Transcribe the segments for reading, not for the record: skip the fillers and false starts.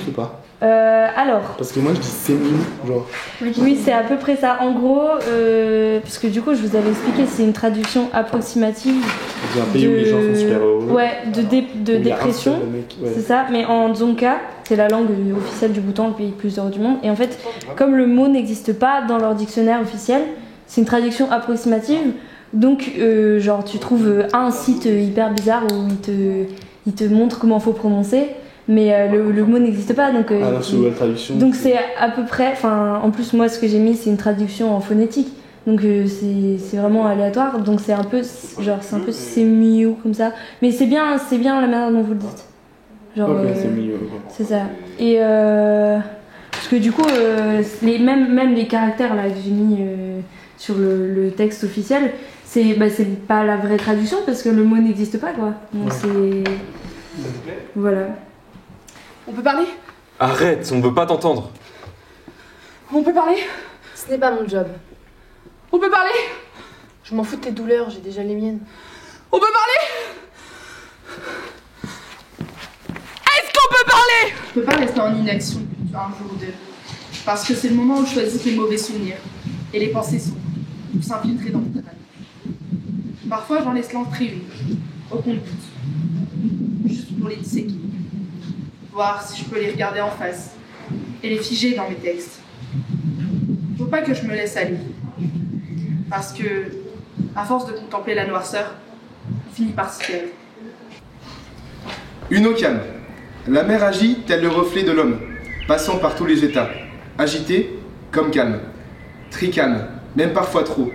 ou pas? Alors. Parce que moi je dis semi, genre. Oui, c'est à peu près ça. En gros, puisque du coup, je vous avais expliqué, c'est une traduction approximative. Dans un pays où les gens sont super heureux. Ouais, de dépression. Ouais. C'est ça. Mais en Dzongkha, c'est la langue officielle du Bhoutan, le pays le plus heureux du monde. Et en fait, comme le mot n'existe pas dans leur dictionnaire officiel, c'est une traduction approximative. Donc, genre, tu trouves un site hyper bizarre où il te montre comment faut prononcer. Mais le mot n'existe pas, donc traduction. Donc c'est à peu près, enfin en plus moi ce que j'ai mis c'est une traduction en phonétique, donc c'est vraiment aléatoire, donc c'est un peu genre c'est un peu semi comme ça, mais c'est bien la manière dont vous le dites. Genre c'est mieux. C'est ça. Et parce que du coup même les caractères là que j'ai mis sur le texte officiel, c'est pas la vraie traduction parce que le mot n'existe pas quoi. Donc c'est voilà. On peut parler? Arrête, on veut pas t'entendre. On peut parler? Ce n'est pas mon job. On peut parler? Je m'en fous de tes douleurs, j'ai déjà les miennes. On peut parler? Est-ce qu'on peut parler? Je peux pas rester en inaction un jour ou deux. Parce que c'est le moment où je choisis les mauvais souvenirs et les pensées sombres pour s'infiltrer dans mon crâne. Parfois j'en laisse l'entrée une, au compte-gouttes, juste pour les disséquer. Voir si je peux les regarder en face et les figer dans mes textes. Faut pas que je me laisse aller. Parce que, à force de contempler la noirceur, on finit par s'y perdre. Une eau calme. La mer agit tel le reflet de l'homme, passant par tous les états. Agité comme calme. Très calme, même parfois trop.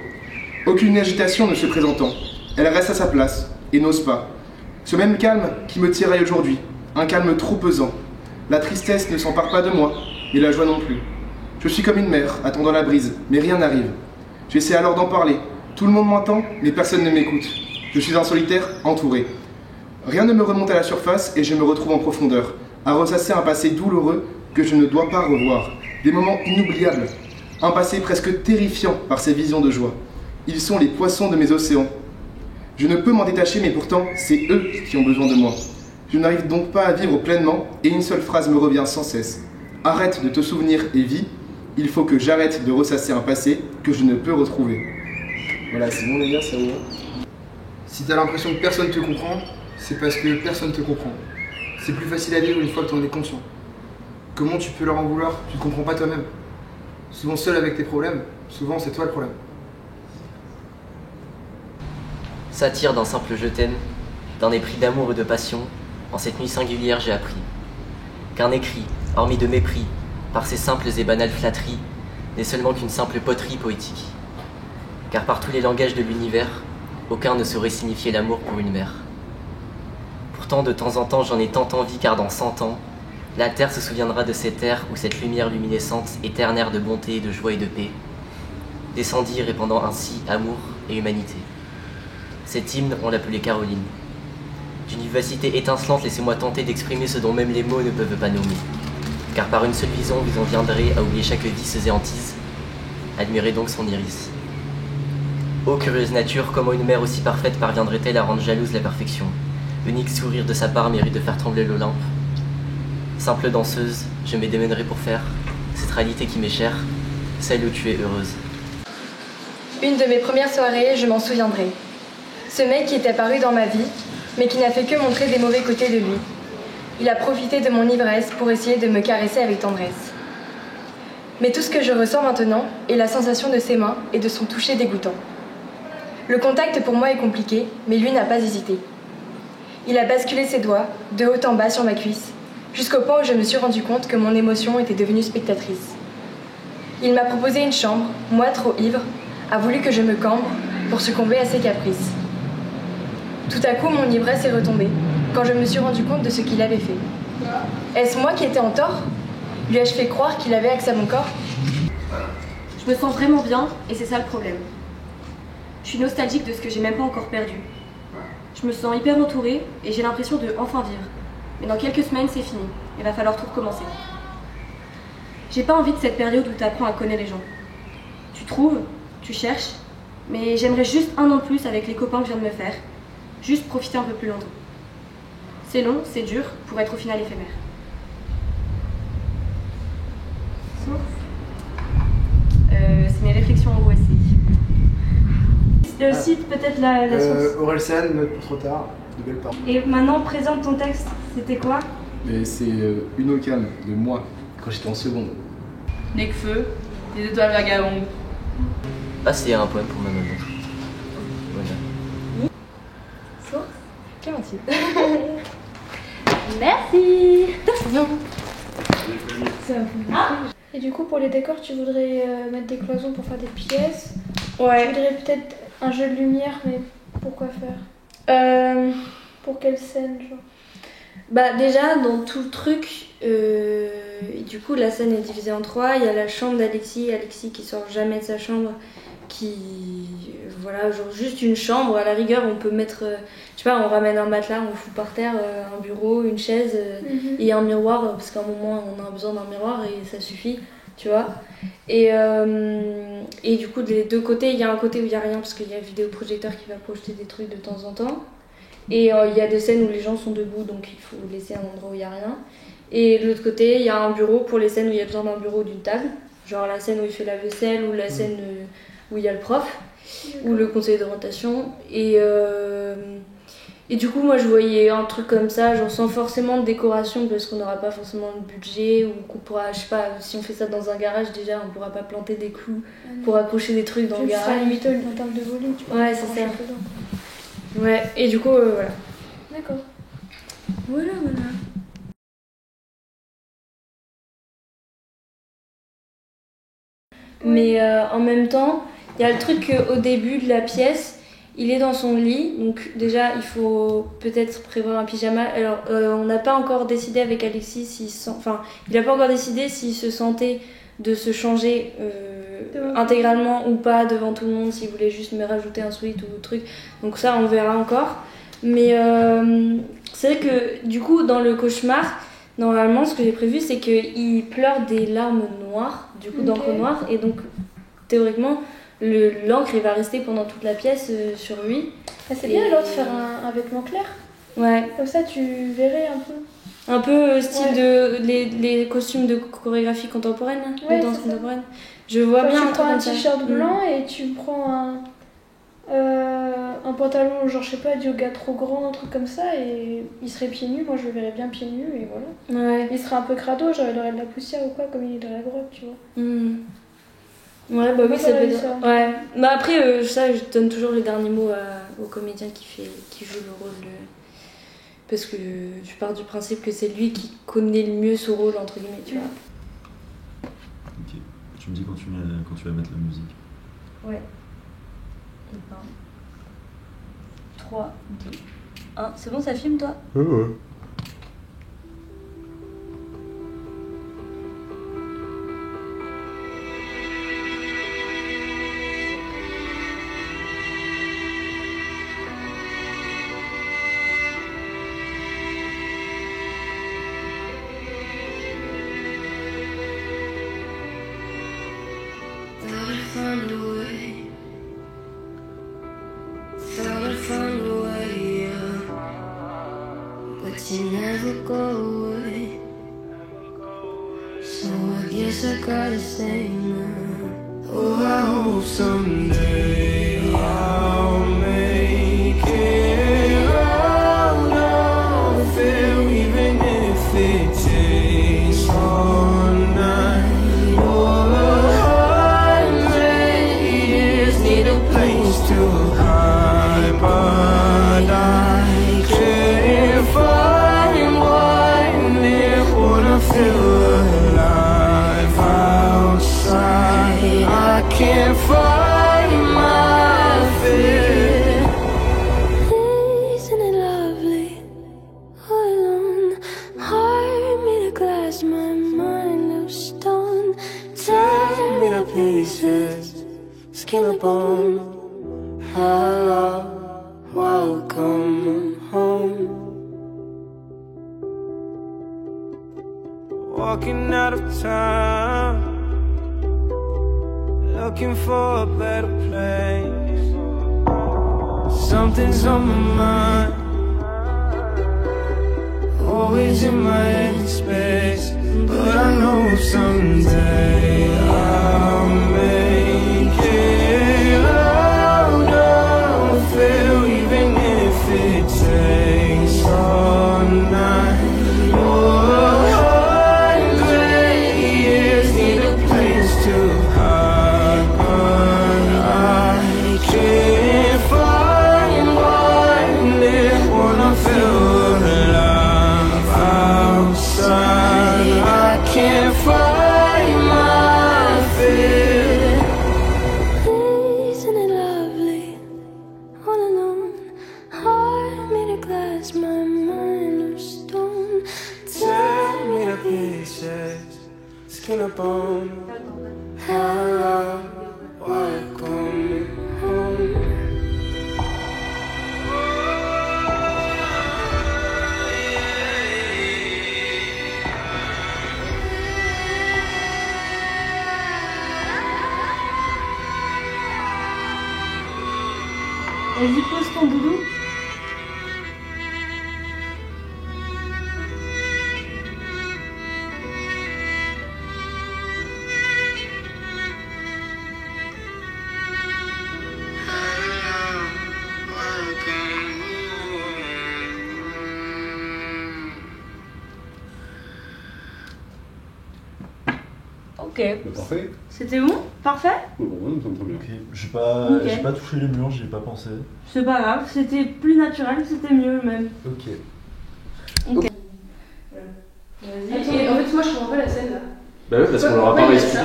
Aucune agitation ne se présentant. Elle reste à sa place et n'ose pas. Ce même calme qui me tiraille aujourd'hui. Un calme trop pesant. La tristesse ne s'empare pas de moi, et la joie non plus. Je suis comme une mer, attendant la brise, mais rien n'arrive. J'essaie alors d'en parler. Tout le monde m'entend, mais personne ne m'écoute. Je suis un solitaire, entouré. Rien ne me remonte à la surface, et je me retrouve en profondeur, à ressasser un passé douloureux que je ne dois pas revoir. Des moments inoubliables. Un passé presque terrifiant par ses visions de joie. Ils sont les poissons de mes océans. Je ne peux m'en détacher, mais pourtant, c'est eux qui ont besoin de moi. Je n'arrive donc pas à vivre pleinement et une seule phrase me revient sans cesse. Arrête de te souvenir et vis, il faut que j'arrête de ressasser un passé que je ne peux retrouver. Voilà, c'est bon les gars, c'est bon. Si t'as l'impression que personne te comprend, c'est parce que personne te comprend. C'est plus facile à vivre une fois que t'en es conscient. Comment tu peux leur en vouloir? Tu te comprends pas toi-même. Souvent seul avec tes problèmes, souvent c'est toi le problème. Satire d'un simple je t'aime, d'un épris d'amour et de passion. En cette nuit singulière, j'ai appris qu'un écrit, hormis de mépris, par ses simples et banales flatteries, n'est seulement qu'une simple poterie poétique. Car par tous les langages de l'univers, aucun ne saurait signifier l'amour pour une mère. Pourtant, de temps en temps, j'en ai tant envie, car dans 100 ans, la terre se souviendra de cette ère où cette lumière luminescente, éternelle de bonté, de joie et de paix, descendit répandant ainsi amour et humanité. Cet hymne, on l'appelait Caroline. D'une vivacité étincelante, laissez-moi tenter d'exprimer ce dont même les mots ne peuvent pas nommer. Car par une seule vision, vous en viendrez à oublier chaque vice et hantise. Admirez donc son iris. Ô curieuse nature, comment une mère aussi parfaite parviendrait-elle à rendre jalouse la perfection? L'unique sourire de sa part mérite de faire trembler l'Olympe. Simple danseuse, je me démènerai pour faire cette réalité qui m'est chère, celle où tu es heureuse. Une de mes premières soirées, je m'en souviendrai. Ce mec qui est apparu dans ma vie, mais qui n'a fait que montrer des mauvais côtés de lui. Il a profité de mon ivresse pour essayer de me caresser avec tendresse. Mais tout ce que je ressens maintenant est la sensation de ses mains et de son toucher dégoûtant. Le contact pour moi est compliqué, mais lui n'a pas hésité. Il a basculé ses doigts, de haut en bas sur ma cuisse, jusqu'au point où je me suis rendu compte que mon émotion était devenue spectatrice. Il m'a proposé une chambre, moi trop ivre, a voulu que je me cambre pour succomber à ses caprices. Tout à coup, mon ivresse est retombée, quand je me suis rendu compte de ce qu'il avait fait. Est-ce moi qui étais en tort? Lui ai-je fait croire qu'il avait accès à mon corps? Je me sens vraiment bien, et c'est ça le problème. Je suis nostalgique de ce que j'ai même pas encore perdu. Je me sens hyper entourée, et j'ai l'impression de enfin vivre. Mais dans quelques semaines, c'est fini. Il va falloir tout recommencer. J'ai pas envie de cette période où tu apprends à connaître les gens. Tu trouves, tu cherches, mais j'aimerais juste un an de plus avec les copains que je viens de me faire. Juste profiter un peu plus longtemps. C'est long, c'est dur, pour être au final éphémère. C'est mes réflexions en OSC. Le site, peut-être la source. Orelsan, note pour trop tard, de belles paroles. Et maintenant, présente ton texte. C'était quoi? Mais c'est une ocane de moi, quand j'étais en seconde. Necfeu, les étoiles vagabondes. Ah, c'est un poème pour ma maman. Voilà. Source Clémentine. Merci. Et du coup, pour les décors, tu voudrais mettre des cloisons pour faire des pièces. Ouais. Tu voudrais peut-être un jeu de lumière, mais pourquoi faire Pour quelle scène, genre? Bah déjà dans tout le truc, du coup la scène est divisée en trois. Il y a la chambre d'Alexis, qui sort jamais de sa chambre, voilà, genre juste une chambre. À la rigueur on peut mettre, je sais pas, on ramène un matelas, on fout par terre un bureau, une chaise et un miroir, parce qu'à un moment on a besoin d'un miroir et ça suffit, tu vois. Et du coup des deux côtés, il y a un côté où il y a rien parce qu'il y a un vidéoprojecteur qui va projeter des trucs de temps en temps. Et il y a des scènes où les gens sont debout, donc il faut laisser un endroit où il n'y a rien. Et de l'autre côté, il y a un bureau pour les scènes où il y a besoin d'un bureau ou d'une table. Genre la scène où il fait la vaisselle, ou la scène où il y a le prof, ou le conseiller d'orientation. Et du coup, moi je voyais un truc comme ça, genre sans forcément de décoration, parce qu'on n'aura pas forcément de budget, ou qu'on pourra, je sais pas, si on fait ça dans un garage déjà, on pourra pas planter des clous pour accrocher des trucs dans le garage. Tu feras limite en termes de volume, tu vois. Ouais, c'est ça. Ouais, et du coup, voilà. D'accord. Voilà. Mais en même temps, il y a le truc qu'au début de la pièce, il est dans son lit. Donc déjà, il faut peut-être prévoir un pyjama. Alors, on n'a pas encore décidé avec Alexis il n'a pas encore décidé s'il se sentait de se changer intégralement ou pas devant tout le monde, s'il voulait juste me rajouter un sweat ou truc. Donc ça, on verra encore. Mais c'est vrai que du coup, dans le cauchemar, normalement, ce que j'ai prévu, c'est qu'il pleure des larmes noires, du coup d'encre noire, et donc théoriquement, l'encre, il va rester pendant toute la pièce sur lui. Ah, c'est bien alors de faire un vêtement clair. Ouais. Comme ça, tu verrais un peu. Un peu style de les costumes de chorégraphie contemporaine, de danse contemporaine. Je vois bien tu prends un t-shirt ça. blanc et tu prends un pantalon, genre je sais pas, de yoga trop grand, un truc comme ça, et il serait pieds nus. Moi je le verrais bien pieds nus et voilà. Ouais. Il serait un peu crado, genre il aurait de la poussière ou quoi, comme il est dans la grotte, tu vois. Ouais, bah oui, ça peut être ça. Ouais. Bah après, ça, je donne toujours le dernier mot au comédien qui joue le rôle. Parce que je pars du principe que c'est lui qui connaît le mieux ce rôle, entre guillemets, tu vois. Ok. Tu me dis quand tu vas mettre la musique. Ouais. 3, 2, 1. C'est bon, ça filme, toi? Ouais. You never go away, so I guess I gotta stay now. Oh, I hope someday I'll make it out of here, even if it takes all night or 100 years. Need a place to hide, but I can't find feel alive outside. I can't find my fear. Isn't it lovely? All alone, heart made of glass, my mind of stone. Tear me to pieces, skin and bone. Hello, welcome home. Walking out of town, looking for a better place. Something's on my mind, always in my head space. But I know someday can't fight my fear. Isn't it lovely? All alone, heart made of glass, my mind of stone. Tear me to pieces, skin and bone. Hello, welcome home. Vas-y, pose ton doudou. Ok. Parfait. C'était bon? Parfait? Bon, ça me semble très bien. J'ai Ok. pas touché les murs, j'y ai pas pensé. C'est pas grave, c'était plus naturel, c'était mieux même. Ok. Ok. Vas-y. En fait, moi, je comprends pas la scène là. Bah ouais, parce qu'on leur a pas expliqué.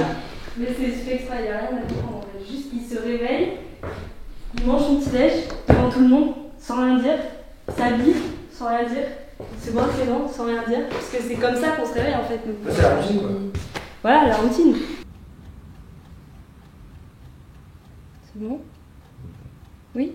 Mais c'est fait exprès, y a rien à comprendre en fait. Juste, il se réveille, il mange son petit déj devant tout le monde, sans rien dire, s'habille, sans rien dire, se brosse les dents, sans rien dire. Parce que c'est comme ça qu'on se réveille en fait. Nous. C'est la routine quoi. Voilà, la routine. C'est bon? Oui?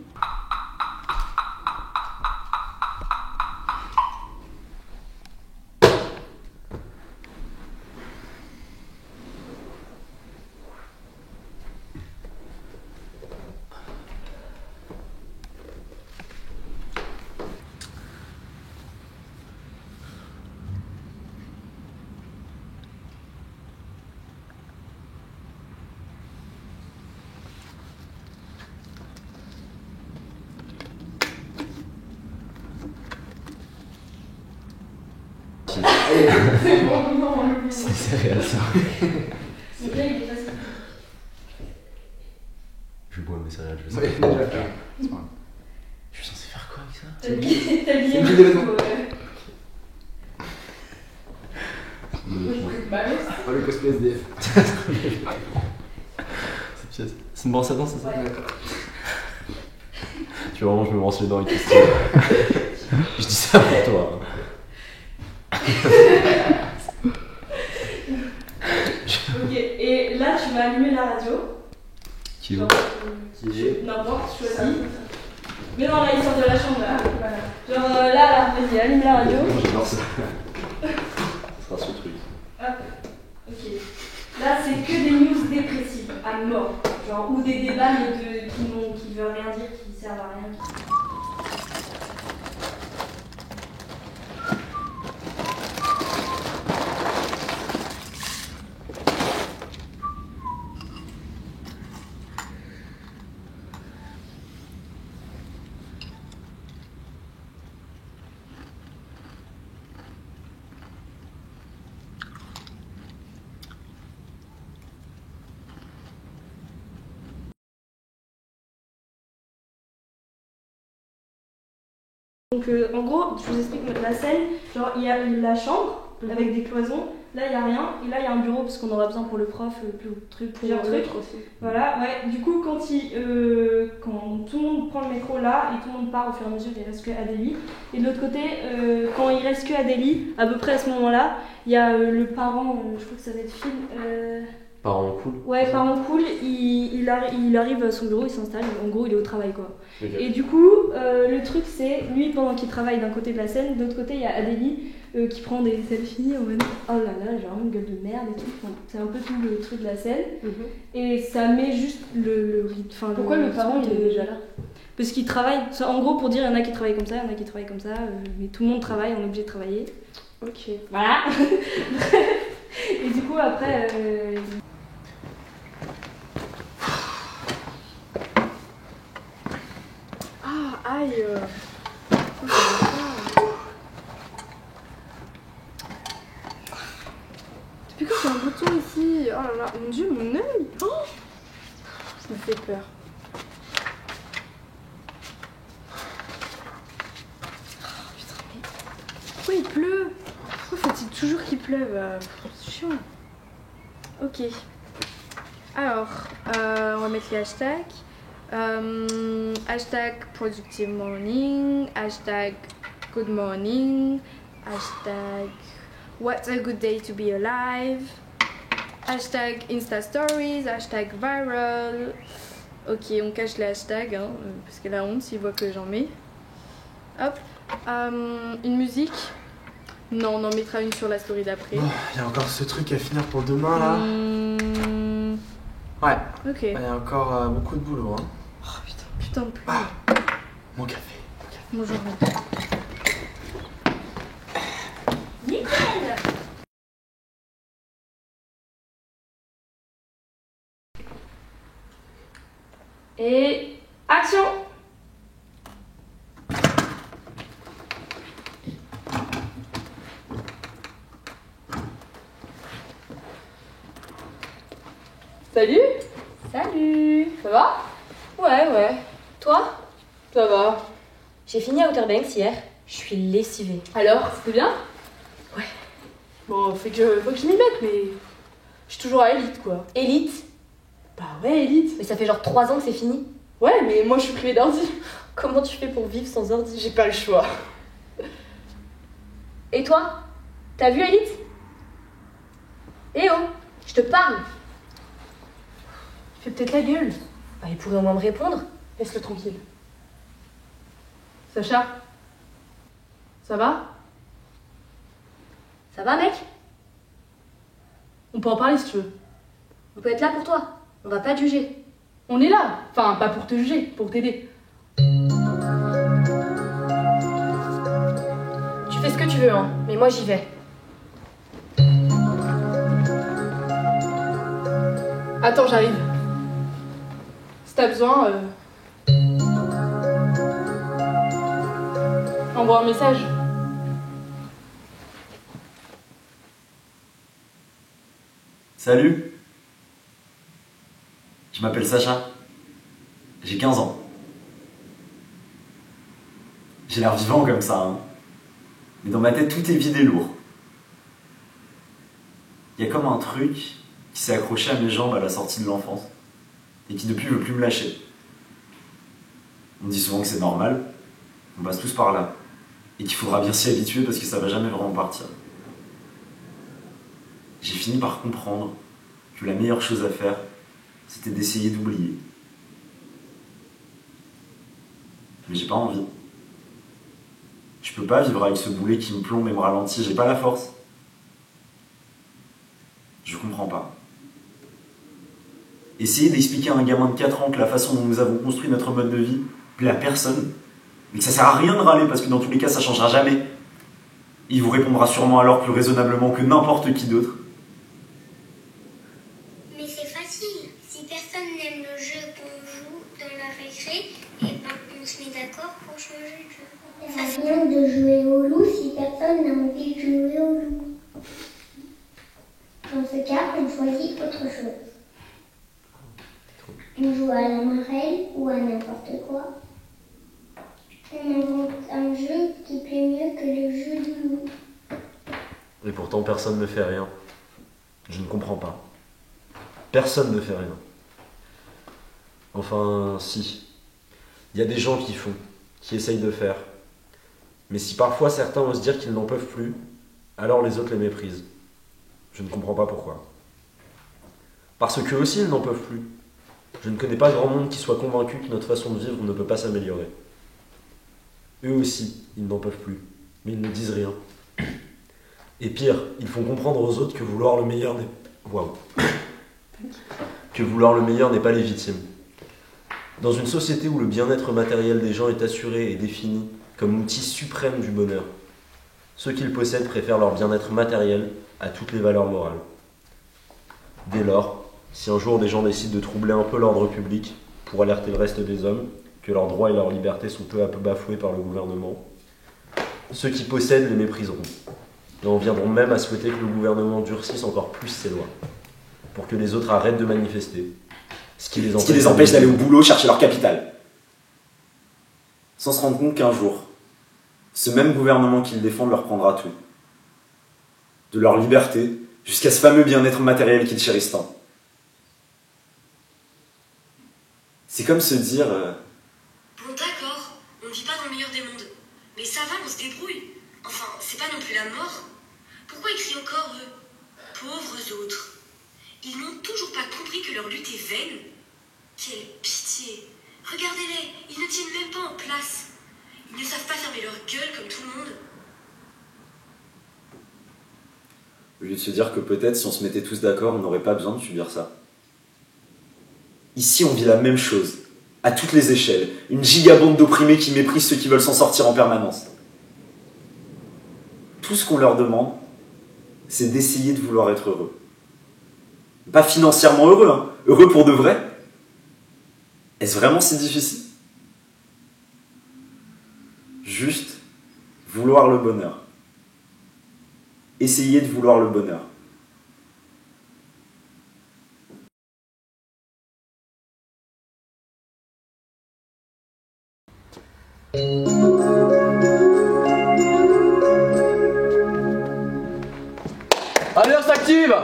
C'est bon, non, on l'oublie. C'est réel ça. C'est bien, il est facile. Je bois mes céréales, je vais Ouais, savoir. déjà fait. C'est pas grave. Je suis censé faire quoi avec ça? T'as bien C'est une vidéo d'événement. Oh le cosplay SDF. Cette pièce. C'est une brosse à dents, c'est ça? Ouais. Tu vois, vraiment, je me brosse les dents avec tout ça. Je dis ça pour toi. Ok, et là tu vas allumer la radio. Qui Genre, est n'importe, choisis. Mais non, là il sort de la chambre. Là. Voilà. Genre là, vas-y, allume la radio. J'adore ça. Ça sera son truc. Hop, ok. Là c'est que des news dépressives, à mort. Genre, ou des débats mais qui veulent rien dire, qui servent à rien. Donc en gros, je vous explique la scène, genre il y a la chambre avec des cloisons, là il n'y a rien, et là il y a un bureau parce qu'on aura besoin pour le prof, plusieurs trucs. Aussi. Voilà, ouais, du coup quand tout le monde prend le métro là, et tout le monde part au fur et à mesure, il reste que Adélie. Et de l'autre côté, quand il reste que Adélie, à peu près à ce moment-là, il y a le parent, je crois que ça va être Phil. Parent cool. Ouais, parent cool, il arrive à son bureau, il s'installe, en gros il est au travail quoi. Okay. Et du coup, le truc c'est, lui pendant qu'il travaille d'un côté de la scène, de l'autre côté il y a Adélie qui prend des selfies en mode oh là là, j'ai vraiment une gueule de merde et tout. Enfin, c'est un peu tout le truc de la scène. Et ça met juste le rythme. Pourquoi le parent il est déjà là? Parce qu'il travaille, en gros pour dire il y en a qui travaillent comme ça, il y en a qui travaillent comme ça, mais tout le monde travaille, on est obligé de travailler. Ok. Voilà. Et du coup après... Ah, aïe. Depuis quand j'ai un bouton ici? Oh là là, mon dieu, mon œil. Oh, ça me fait peur. Oh, putain, mais pourquoi il pleut? Pourquoi faut-il toujours qu'il pleuve? C'est chiant. Ok. Alors, on va mettre les hashtags. Hashtag productive morning, hashtag good morning, hashtag what a good day to be alive, hashtag Insta Stories, hashtag viral. Ok, on cache les hashtags, hein, parce que la honte s'ils voient que j'en mets. Hop. Une musique. Non, on en mettra une sur la story d'après. Il y a encore ce truc à finir pour demain là. Ouais. Ok. Il y a encore beaucoup de boulot. Hein. Oh putain, putain de pluie. Mon café. Bonjour. Nickel. Et action! Salut. Salut. Ça va? Ouais. Toi? Ça va. J'ai fini à Outer Banks hier. Je suis lessivée. Alors, c'était bien? Ouais. Bon, faut que je m'y mette, mais je suis toujours à Elite, quoi. Elite? Bah ouais, Elite. Mais ça fait genre 3 ans que c'est fini. Ouais, mais moi je suis privée d'ordi. Comment tu fais pour vivre sans ordi? J'ai pas le choix. Et toi? T'as vu Elite? Eh oh, je te parle. Fais peut-être la gueule. Bah, il pourrait au moins me répondre. Laisse-le tranquille. Sacha? Ça va? Ça va, mec? On peut en parler si tu veux. On peut être là pour toi. On va pas te juger. On est là. Enfin, pas pour te juger, pour t'aider. Tu fais ce que tu veux, hein. Mais moi, j'y vais. Attends, j'arrive. Si t'as besoin, envoie un message. Salut. Je m'appelle Sacha. J'ai 15 ans. J'ai l'air vivant comme ça, hein. Mais dans ma tête, tout est vide et lourd. Il y a comme un truc qui s'est accroché à mes jambes à la sortie de l'enfance et qui depuis veut plus me lâcher. On dit souvent que c'est normal, on passe tous par là, et qu'il faudra bien s'y habituer parce que ça va jamais vraiment partir. J'ai fini par comprendre que la meilleure chose à faire, c'était d'essayer d'oublier. Mais j'ai pas envie. Je peux pas vivre avec ce boulet qui me plombe et me ralentit, j'ai pas la force. Je comprends pas. Essayer d'expliquer à un gamin de 4 ans que la façon dont nous avons construit notre mode de vie plaît à personne, mais que ça sert à rien de râler parce que dans tous les cas ça changera jamais. Il vous répondra sûrement alors plus raisonnablement que n'importe qui d'autre. Mais c'est facile. Si personne n'aime le jeu qu'on joue dans la récré, et ben on se met d'accord pour changer de jeu. Ça sert à rien de jouer au loup si personne n'a envie de jouer au loup. Dans ce cas, on choisit autre chose. On joue à la marelle ou à n'importe quoi. On invente un jeu qui plaît mieux que le jeu du loup. Et pourtant personne ne fait rien. Je ne comprends pas. Personne ne fait rien. Enfin, si. Il y a des gens qui font, qui essayent de faire. Mais si parfois certains osent dire qu'ils n'en peuvent plus, alors les autres les méprisent. Je ne comprends pas pourquoi. Parce qu'eux aussi ils n'en peuvent plus. Je ne connais pas grand monde qui soit convaincu que notre façon de vivre ne peut pas s'améliorer. Eux aussi, ils n'en peuvent plus. Mais ils ne disent rien. Et pire, ils font comprendre aux autres que vouloir le meilleur n'est... Waouh. Que vouloir le meilleur n'est pas légitime. Dans une société où le bien-être matériel des gens est assuré et défini comme outil suprême du bonheur, ceux qui le possèdent préfèrent leur bien-être matériel à toutes les valeurs morales. Dès lors, si un jour des gens décident de troubler un peu l'ordre public pour alerter le reste des hommes que leurs droits et leurs libertés sont peu à peu bafoués par le gouvernement, ceux qui possèdent les mépriseront et en viendront même à souhaiter que le gouvernement durcisse encore plus ses lois pour que les autres arrêtent de manifester, ce qui les empêche d'aller au boulot chercher leur capital. Sans se rendre compte qu'un jour, ce même gouvernement qu'ils défendent leur prendra tout. De leur liberté jusqu'à ce fameux bien-être matériel qu'ils chérissent tant. C'est comme se dire... Bon d'accord, on ne vit pas dans le meilleur des mondes. Mais ça va, on se débrouille. Enfin, c'est pas non plus la mort. Pourquoi ils crient encore eux? Pauvres autres. Ils n'ont toujours pas compris que leur lutte est vaine. Quelle pitié. Regardez-les, ils ne tiennent même pas en place. Ils ne savent pas fermer leur gueule comme tout le monde. Au lieu de se dire que peut-être si on se mettait tous d'accord, on n'aurait pas besoin de subir ça. Ici, on vit la même chose, à toutes les échelles. Une gigabande d'opprimés qui méprisent ceux qui veulent s'en sortir en permanence. Tout ce qu'on leur demande, c'est d'essayer de vouloir être heureux. Pas financièrement heureux, hein. Heureux pour de vrai. Est-ce vraiment si difficile? Juste vouloir le bonheur. Essayer de vouloir le bonheur. Allez, on s'active!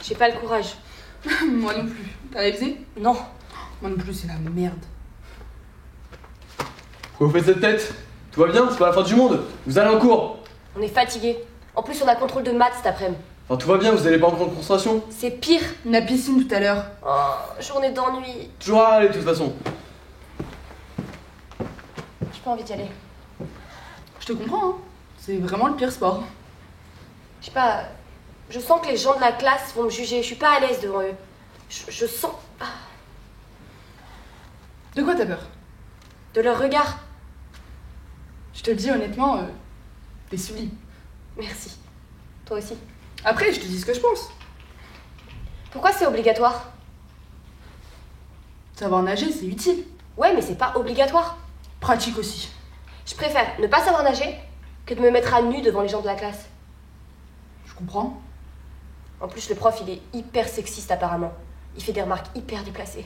J'ai pas le courage. Moi non plus. T'as révisé? Non. Moi non plus, c'est la merde. Pourquoi vous faites cette tête? Tout va bien, c'est pas la fin du monde. Vous allez en cours. On est fatigué. En plus, on a contrôle de maths cet après-midi. Enfin, tout va bien, vous allez pas en cours de concentration? C'est pire. La piscine tout à l'heure. Oh, journée d'ennui. Toujours à aller de toute façon. J'ai pas envie d'y aller. Je te comprends, hein. C'est vraiment le pire sport. Je sais pas. Je sens que les gens de la classe vont me juger. Je suis pas à l'aise devant eux. Je sens. Ah. De quoi t'as peur? De leur regard. Je te le dis honnêtement, t'es sublime. Merci. Toi aussi. Après, je te dis ce que je pense. Pourquoi c'est obligatoire? Savoir nager, c'est utile. Ouais, mais c'est pas obligatoire. Pratique aussi. Je préfère ne pas savoir nager que de me mettre à nu devant les gens de la classe. Je comprends. En plus, le prof, il est hyper sexiste apparemment. Il fait des remarques hyper déplacées.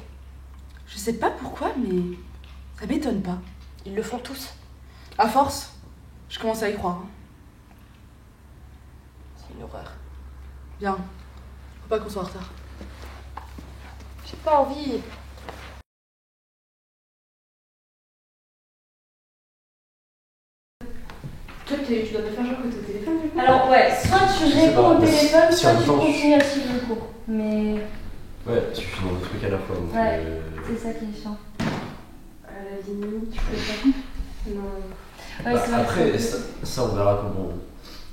Je sais pas pourquoi, mais ça m'étonne pas. Ils le font tous. À force, je commence à y croire. Hein. C'est une horreur. Bien. Faut pas qu'on soit en retard. J'ai pas envie. Toi, tu dois te faire genre que t'es au téléphone du coup. Alors ouais, soit tu réponds au téléphone, si soit en tu même temps, continues à suivre le cours. Mais Ouais, tu finis dans des trucs à la fois. Donc, ouais, c'est ça qui est chiant. À la limite, tu peux pas. Non. Ouais, c'est vrai après, que ça, on verra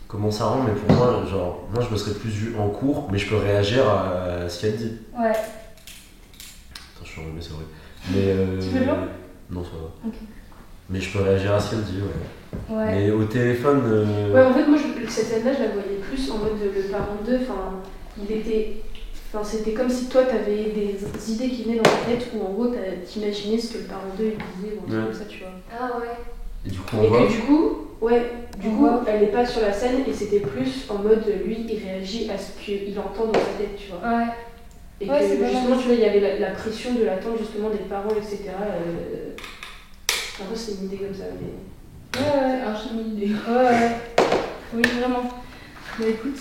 comment ça rend, mais pour moi, genre, moi je me serais plus vu en cours, mais je peux réagir à ce qu'elle dit. Ouais. Attends, je suis enrhumé, c'est vrai. Mais, Tu veux de l'eau? Non, ça va. Ok. Mais je peux réagir à ce qu'elle dit, ouais. Ouais. Mais au téléphone. Ouais, en fait, moi, cette scène-là, je la voyais plus en mode le parent d'eux. Enfin, il était. Enfin, c'était comme si toi, t'avais des idées qui venaient dans ta tête où en gros, t'imaginais ce que le parent d'eux il disait ou un truc comme ça, tu vois. Ah ouais. Et du coup, Et que du coup, ouais, elle n'est pas sur la scène et c'était plus en mode lui, il réagit à ce qu'il entend dans sa tête, tu vois. Ouais. Et Ouais, c'est que justement, vraiment tu vois, il y avait la pression de l'attente justement des parents, etc. Enfin, c'est une idée comme ça, mais. Ouais, archi une idée. Ouais. Oui, vraiment. Bah écoute,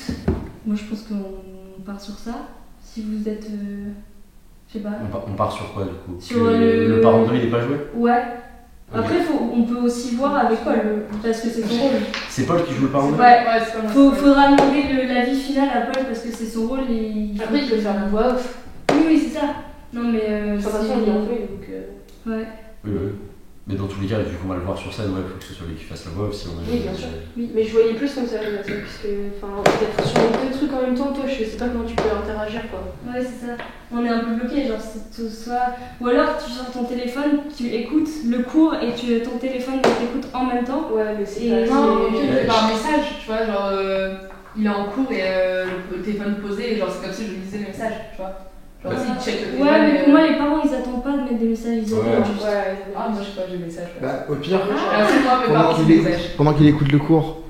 moi je pense qu'on part sur ça. Si vous êtes. Je sais pas. on part sur quoi du coup? Sur Que le parent d'eux il est pas joué? Ouais. Ok. Après, on peut aussi voir avec Paul, parce que c'est son rôle. C'est Paul qui joue le parent d'eux? Ouais, c'est pas moi. faudra demander l'avis final à Paul parce que c'est son rôle et. Après, il peut faire la voix off. Oui, c'est ça. Non, mais. De toute façon, il est en fait, donc. Ouais. Oui, oui. Mais dans tous les cas, vu qu'on va le voir sur scène, ouais, il faut que ce soit lui qui fasse la voix aussi. Oui, bien sûr. Oui, mais je voyais plus comme ça, parce que, enfin, d'être sur les deux trucs en même temps, toi, je sais pas comment tu peux interagir, quoi. Ouais, c'est ça. On est un peu bloqué, genre, c'est soit. Ou alors, tu sors ton téléphone, tu écoutes le cours et ton téléphone t'écoute en même temps. Ouais, mais c'est et pas. Non, ok, par message, tu vois, genre, il est en cours et le téléphone posé, et genre, c'est comme si je lui disais le message, tu vois. Genre, s'il check le téléphone. Ouais, mais pour moi, les parents, ils attendent pas de mettre des messages, ils attendent juste. Ouais, ah, moi, je sais pas, j'ai le message. Bah, au pire, C'est moi, mes parents, c'est le message. pendant qu'il écoute le cours,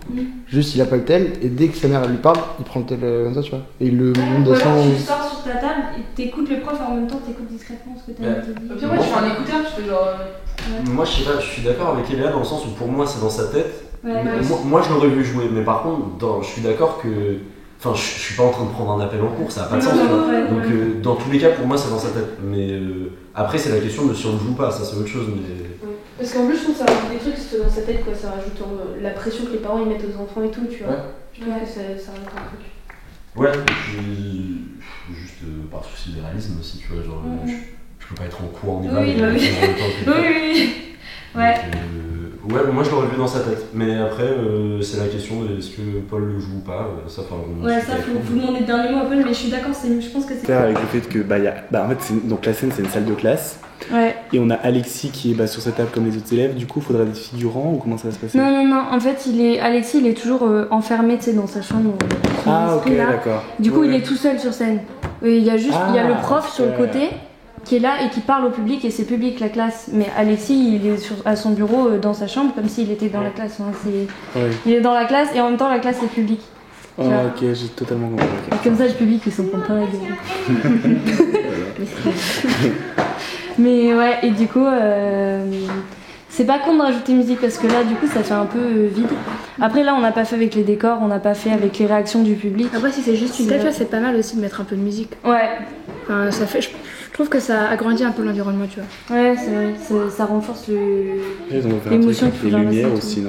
juste il appelle tel, et dès que sa mère elle lui parle, il prend le tel comme ça, tu vois. Et il le monte Ou de alors, son. tu sors sur ta table et t'écoutes le prof et en même temps t'écoutes discrètement ce que t'as dit. Au pire, ouais, tu fais un écouteur, tu fais genre. Moi, je sais pas, je suis d'accord avec Eléa dans le sens où pour moi c'est dans sa tête. Ouais, moi je l'aurais vu jouer, mais par contre, je suis d'accord que Enfin, je suis pas en train de prendre un appel en cours, ça a pas de sens. Donc, dans tous les cas, pour moi, c'est dans sa tête. Mais après, c'est la question de si on le joue pas, ça c'est autre chose. Mais... Parce qu'en plus, je trouve que ça rajoute des trucs dans sa tête, quoi. Ça rajoute la pression que les parents ils mettent aux enfants et tout, tu vois. Je trouve que ça rajoute un truc. Ouais, puis juste par souci de réalisme aussi, tu vois. Genre, je peux pas être en cours en hiver. Oui. Ouais. Ouais, moi je l'aurais vu dans sa tête. Mais après, c'est la question de est-ce que Paul le joue ou pas. Ça, ouais, ça, faut vous demander le dernier mot à Paul, mais je suis d'accord, je pense que c'est. Avec le fait que, en fait, donc la scène, c'est une salle de classe. Ouais. Et on a Alexis qui est sur sa table comme les autres élèves. Du coup, il faudra des figurants ou comment ça va se passer? Non. En fait, Alexis, il est toujours enfermé, tu sais, dans sa chambre. Ok, d'accord. Du coup, il est tout seul sur scène. Il y a le prof sur le côté qui est là et qui parle au public, et c'est public la classe. Mais Alexis, il est à son bureau dans sa chambre comme s'il était dans la classe. Il est dans la classe et en même temps la classe est publique. Ok, j'ai totalement compris. Et comme ça, le public, ils sont contents la gueule. Mais ouais, et du coup, c'est pas con de rajouter musique parce que là, du coup, ça fait un peu vide. Après, là, on n'a pas fait avec les décors, on n'a pas fait avec les réactions du public. Après, si c'est juste une tête, c'est pas mal aussi de mettre un peu de musique. Ouais. Enfin, ça fait, je trouve que ça agrandit un peu l'environnement, tu vois. Ouais, c'est vrai, ça renforce l'émotion qu'il faut dans la scène. Aussi,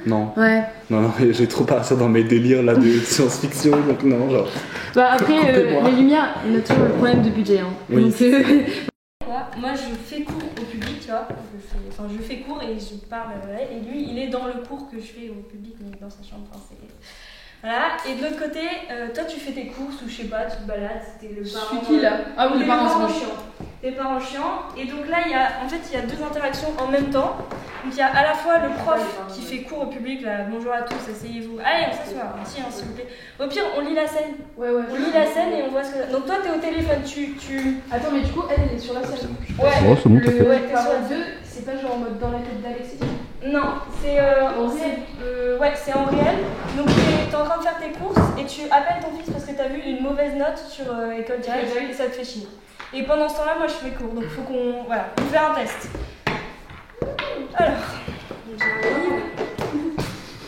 non. Ouais. Non, j'ai trop partir dans mes délires là de science-fiction, donc non, genre. Après, les lumières, on a toujours le problème de budget. Hein. Oui. Donc, moi, je fais cours au public, tu vois. Je fais cours et je parle. Et lui, il est dans le cours que je fais au public, mais dans sa chambre. Voilà. Et de l'autre côté, toi, tu fais tes courses ou je sais pas, tu te balades. C'était le parent. Je suis qui là? Ah oui, les parents chiants. Les parents chiants. Et donc là, il y a deux interactions en même temps. Donc il y a à la fois le prof qui fait cours au public, là, bonjour à tous, asseyez-vous. Allez, on s'assoit, tiens, s'il vous plaît. Au pire, on lit la scène. Ouais. On lit la scène et on voit ce que. Donc toi, t'es au téléphone, tu. Attends, mais du coup, elle est sur la scène. Ouais, c'est bon, t'as fait. Ouais, t'es sur la 2, c'est pas genre en mode dans la tête d'Alexis? Non, c'est c'est en réel. Donc t'es en train de faire tes courses et tu appelles ton fils parce que t'as vu une mauvaise note sur École Directe et ça te fait chier. Et pendant ce temps-là, moi je fais cours, donc faut qu'on fait un test. Alors, j'arrive.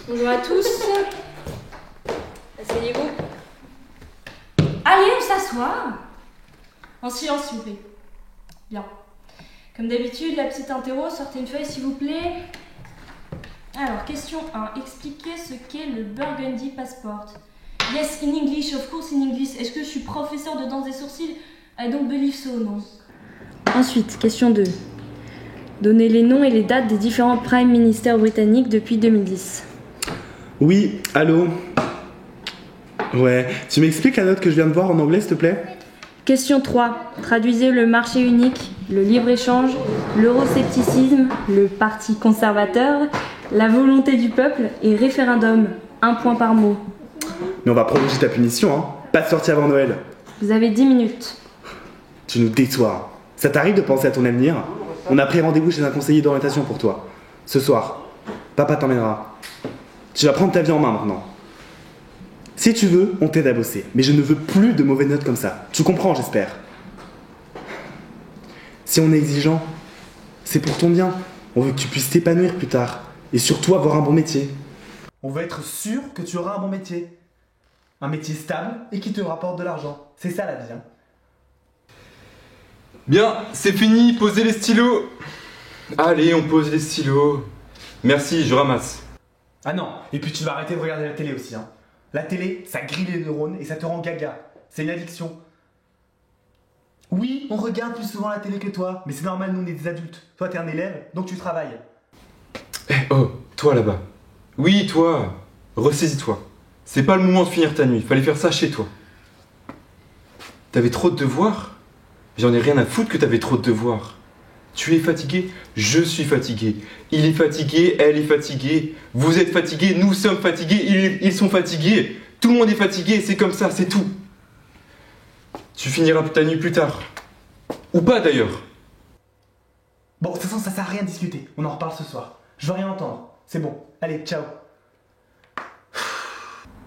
Bonjour à tous. Asseyez-vous. Allez, on s'assoit. En silence, s'il vous plaît. Bien. Comme d'habitude, la petite interro, sortez une feuille s'il vous plaît. Alors, question 1. Expliquez ce qu'est le Burgundy Passport. Yes, in English, of course in English. Est-ce que je suis professeur de danse des sourcils? I don't believe so, non. Ensuite, question 2. Donnez les noms et les dates des différents prime ministers britanniques depuis 2010. Oui, allô? Ouais, tu m'expliques la note que je viens de voir en anglais, s'il te plaît? Question 3. Traduisez le marché unique, le libre-échange, l'euroscepticisme, le parti conservateur, la volonté du peuple et référendum. 1 point par mot. Mais on va prolonger ta punition, hein? Pas de sortie avant Noël. Vous avez 10 minutes. Tu nous déçois. Ça t'arrive de penser à ton avenir? On a pris rendez-vous chez un conseiller d'orientation pour toi. Ce soir. Papa t'emmènera. Tu vas prendre ta vie en main maintenant. Si tu veux, on t'aide à bosser. Mais je ne veux plus de mauvaises notes comme ça. Tu comprends, j'espère. Si on est exigeant, c'est pour ton bien. On veut que tu puisses t'épanouir plus tard. Et surtout avoir un bon métier. On veut être sûr que tu auras un bon métier. Un métier stable et qui te rapporte de l'argent. C'est ça la vie, hein. Bien, c'est fini, posez les stylos. Allez, on pose les stylos. Merci, je ramasse. Ah non, et puis tu vas arrêter de regarder la télé aussi, hein. La télé, ça grille les neurones et ça te rend gaga. C'est une addiction. Oui, on regarde plus souvent la télé que toi, mais c'est normal, nous on est des adultes. Toi t'es un élève, donc tu travailles. Eh oh, toi là-bas. Oui, toi. Ressaisis-toi. C'est pas le moment de finir ta nuit, fallait faire ça chez toi. T'avais trop de devoirs? J'en ai rien à foutre que t'avais trop de devoirs. Tu es fatigué? Je suis fatigué. Il est fatigué, elle est fatiguée. Vous êtes fatigués, nous sommes fatigués, ils sont fatigués. Tout le monde est fatigué, c'est comme ça, c'est tout. Tu finiras ta nuit plus tard. Ou pas d'ailleurs. Bon, de toute façon, ça sert à rien de discuter. On en reparle ce soir. Je veux rien entendre. C'est bon. Allez, ciao.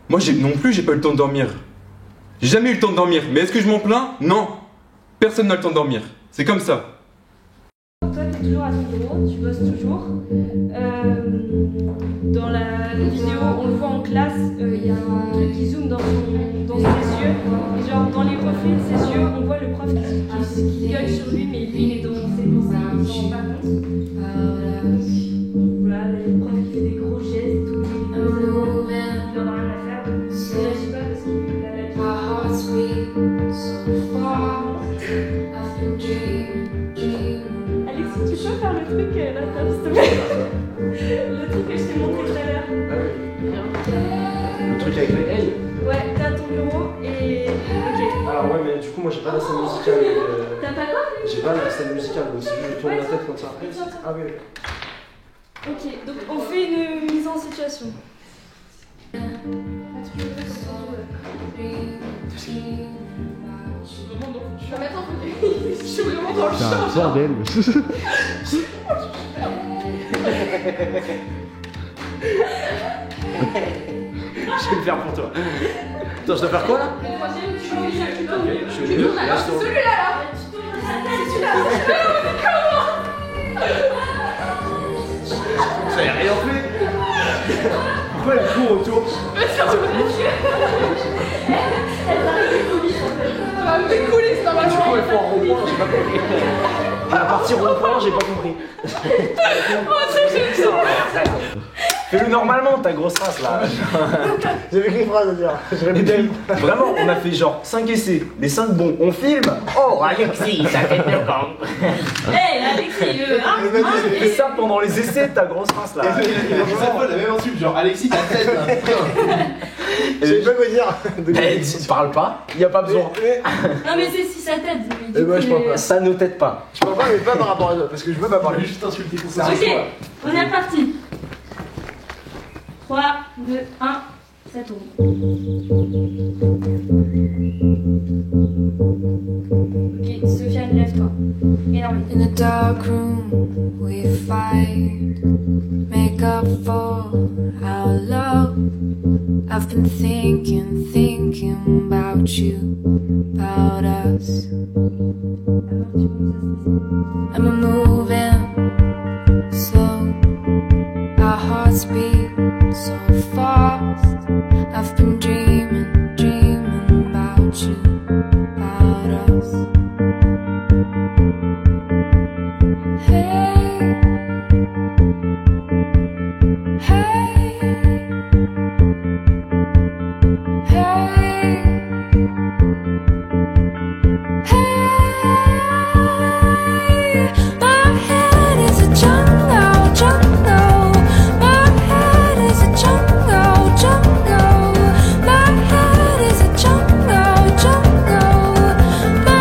Moi non plus, j'ai pas eu le temps de dormir. J'ai jamais eu le temps de dormir. Mais est-ce que je m'en plains? Non. Personne n'a le temps de dormir. C'est comme ça. toi t'es toujours à ton bureau, tu bosses toujours. Dans la vidéo, on le voit en classe, il y a un truc qui zoome dans ses yeux. Et genre dans les reflets de ses yeux, on voit le prof qui gueule sur lui, mais lui il est dans ses pensées, il ne s'en rend pas compte. Voilà, le prof qui fait des gros gestes et tout, il en a rien à faire. Il réagit pas parce qu'il a la Alexis, tu peux faire le truc là, s'il te plaît? Le truc que je t'ai montré tout à l'heure. Le truc avec les L. Ouais, t'as ton bureau et. Ok. Alors, ouais, mais du coup, moi j'ai pas la scène musicale. T'as pas quoi? J'ai pas la scène musicale, donc si je tourne la tête comme ça. Ah oui, Ok, donc on fait une mise en situation. Je suis vraiment dans le C'est un champ. bordel. Je vais le faire pour toi. Attends, je dois faire quoi là? Je suis celui-là là. C'est celui-là. Ça y a rien fait. Pourquoi elle court autour? Ça va me découler, ça va. Du coup, elle fait en rond-point, j'ai pas compris. La partie rond-point, j'ai pas compris. Fais-le normalement, ta grosse race là. J'avais qu'une phrase à dire. Je répétais. Vraiment, on a fait genre 5 essais, les 5 bons. On filme. Oh, Alexis, ça fait bien quand. Hey, Alexis, Fais ça pendant les essais, ta grosse race là. Il a fait ça la même insulte, genre Alexis, ta tête là. Je sais pas quoi dire. Tu parles pas, y a pas besoin. Non, mais c'est si ça t'aide. Et moi je parle pas. Ça ne t'aide pas. Je parle pas, mais pas par rapport à toi, parce que je veux pas parler. Juste insulter pour ça. Ok, on est parti. 3, 2, 1, ça tourne. Ok, Sofiane, lève-toi. Énorme. In a dark room we fight, make up for our love. I've been thinking about you, about us. And we're moving slow, our hearts beat so fast. I've been dreaming about you, about us. Hey, hey, hey, hey. My head is a jungle, jungle. My head is a jungle, jungle. My head is a jungle, jungle. My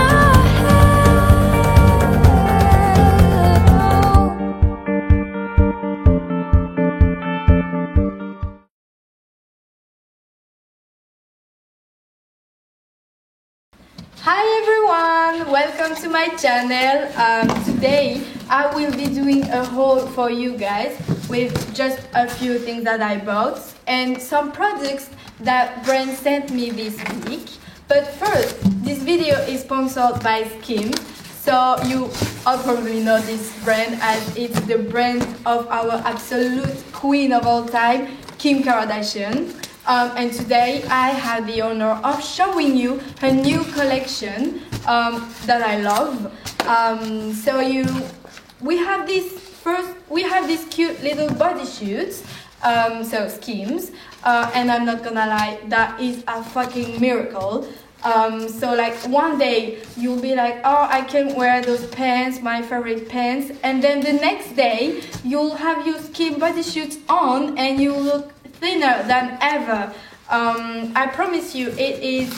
Hi everyone, welcome to my channel. Today I will be doing a haul for you guys with just a few things that I bought and some products that brand sent me this week. But first, this video is sponsored by Skims. So you all probably know this brand as it's the brand of our absolute queen of all time, Kim Kardashian. And today I have the honor of showing you her new collection that I love. We have these cute little bodysuits, so Skims, and I'm not gonna lie, that is a fucking miracle. So like one day you'll be like, oh, I can wear those pants, my favorite pants, and then the next day you'll have your Skim bodysuits on and you look thinner than ever. I promise you it is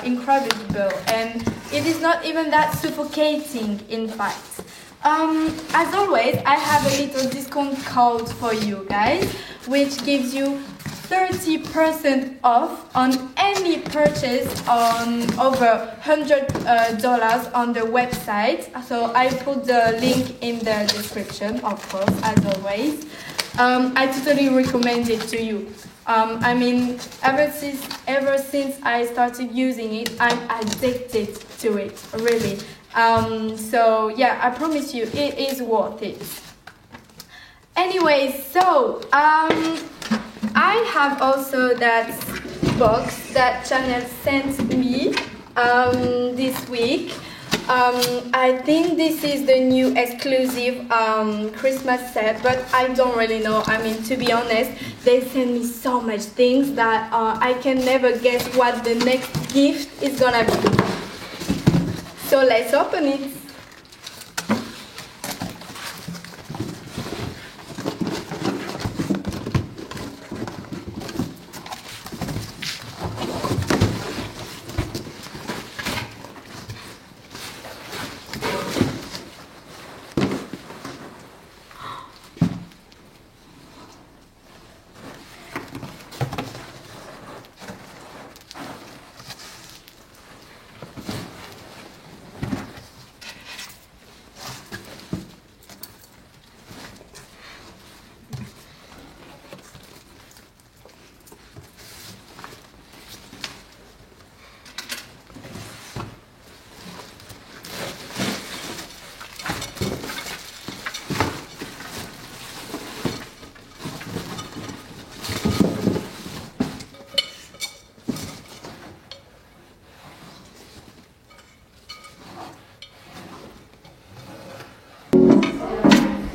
incredible and it is not even that suffocating in fact. As always, I have a little discount code for you guys which gives you 30% off on any purchase on over $100 on the website. So I put the link in the description, of course, as always. I totally recommend it to you. I mean, ever since I started using it, I'm addicted to it, really. So yeah, I promise you, it is worth it. Anyway, so I have also that box that Chanel sent me this week. I think this is the new exclusive Christmas set, but I don't really know. I mean, to be honest, they send me so much things that I can never guess what the next gift is gonna be. So let's open it.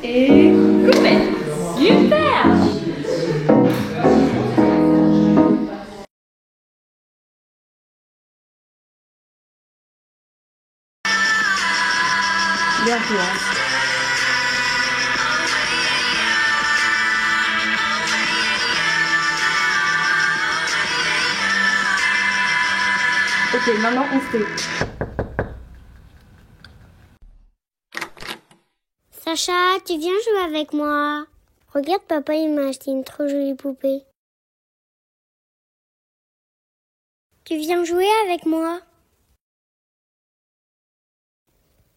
Et coupé. Super. Bien joué. Ok, maintenant on fait. Sacha, tu viens jouer avec moi? Regarde, papa, il m'a acheté une trop jolie poupée. Tu viens jouer avec moi?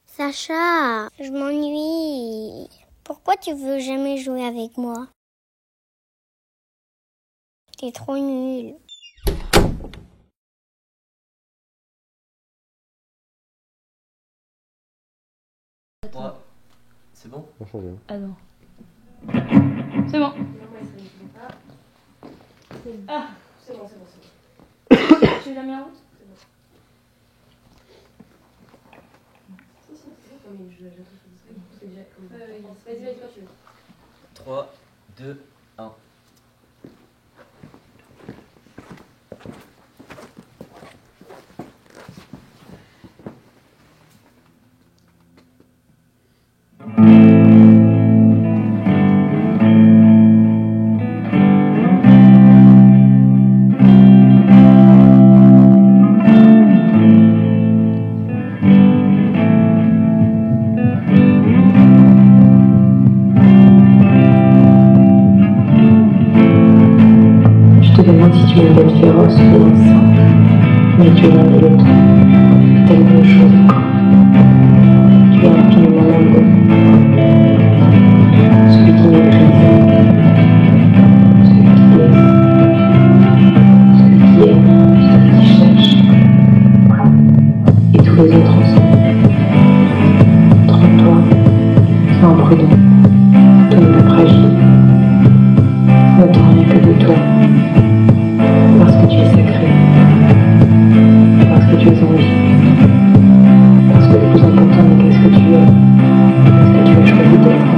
Sacha, je m'ennuie. Pourquoi tu veux jamais jouer avec moi? T'es trop nul. Ouais. C'est bon? Ah non. C'est bon. Ah, c'est bon, c'est bon, c'est bon. Tu l'as mis en route? Vas-y, toi tu veux. 3, 2, 1. Je te demande si tu es une bête féroce ou bien simple, mais tu es l'un et l'autre, et tellement de choses encore. Tu es infiniment nombreux. Celui qui méprise, celui qui laisse, celui qui aime, celui qui cherche, et tous les autres ensemble. Trompe-toi, sois imprudent, toi n'est pas fragile. N'attends rien que de toi. Parce que tu es sacré, parce que tu es en vie, parce que le plus important n'est qu'est-ce que tu es, parce que tu as choisi d'être.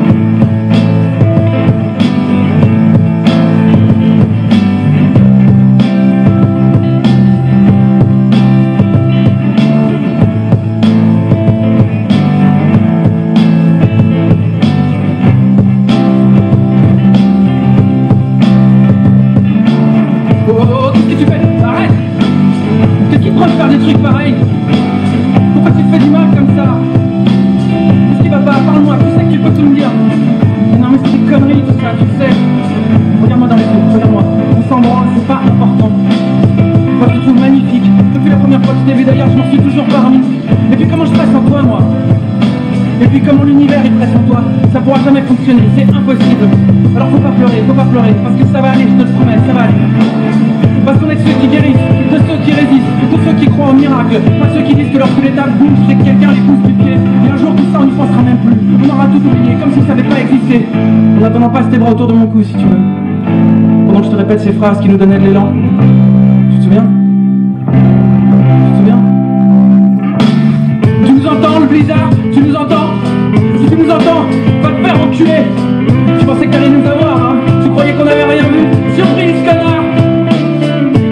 Des trucs pareils. Pourquoi tu te fais du mal comme ça? Qu'est-ce qui va pas? Parle-moi, tu sais que tu peux tout me dire. Non mais c'est des conneries tout ça, tu sais. Regarde-moi dans les yeux, regarde-moi. On s'en branle, c'est pas important. Moi je te trouve magnifique. Depuis la première fois que je t'ai vu d'ailleurs, je m'en suis toujours pas remis. Et puis comment je passe en toi moi? Et puis comment l'univers est prêt sur toi, ça pourra jamais fonctionner, c'est impossible. Alors faut pas pleurer, parce que ça va aller, je te le promets, ça va aller. Parce qu'on est de ceux qui guérissent, de ceux qui résistent, de ceux qui croient au miracle, pas ceux qui disent que lorsque l'étape bouge, c'est que quelqu'un les pousse du pied. Et un jour tout ça on n'y pensera même plus, on aura tout oublié, comme si ça n'avait pas existé. En attendant, passe tes bras autour de mon cou si tu veux. Pendant que je te répète ces phrases qui nous donnaient de l'élan. Tu te souviens? Tu te souviens? Tu nous entends le blizzard? Tu nous entends? Si tu nous entends, va te faire enculer. Tu pensais que t'allais nous avoir, hein? Tu croyais qu'on avait rien vu? Surprise, connard!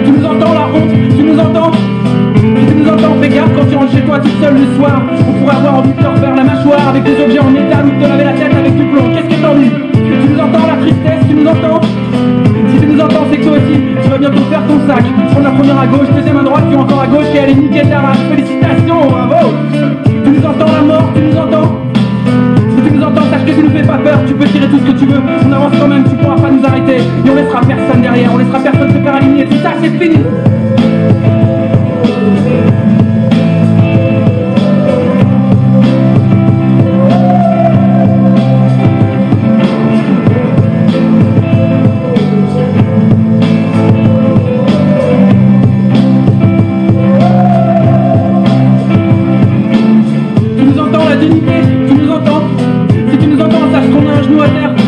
Tu nous entends la honte? Tu nous entends? Si tu nous entends, fais gaffe quand tu rentres chez toi toute seule le soir. On pourrait avoir envie de te refaire la mâchoire avec des objets en métal ou de te laver la tête avec du plomb. Qu'est-ce que t'en dis? Tu nous entends la tristesse? Tu nous entends? Si tu nous entends, c'est que toi aussi, tu vas bientôt faire ton sac. Prendre la première à gauche, deuxième à droite, puis encore à gauche et aller niquer ta race. Félicitations, bravo! Tu nous entends la mort? Tu nous entends? Si tu nous entends, sache que tu nous fais pas peur, tu peux tirer tout ce que tu veux. On avance quand même, tu pourras pas nous arrêter. Et on laissera personne derrière, on laissera personne se faire aligner. Tout ça, c'est fini!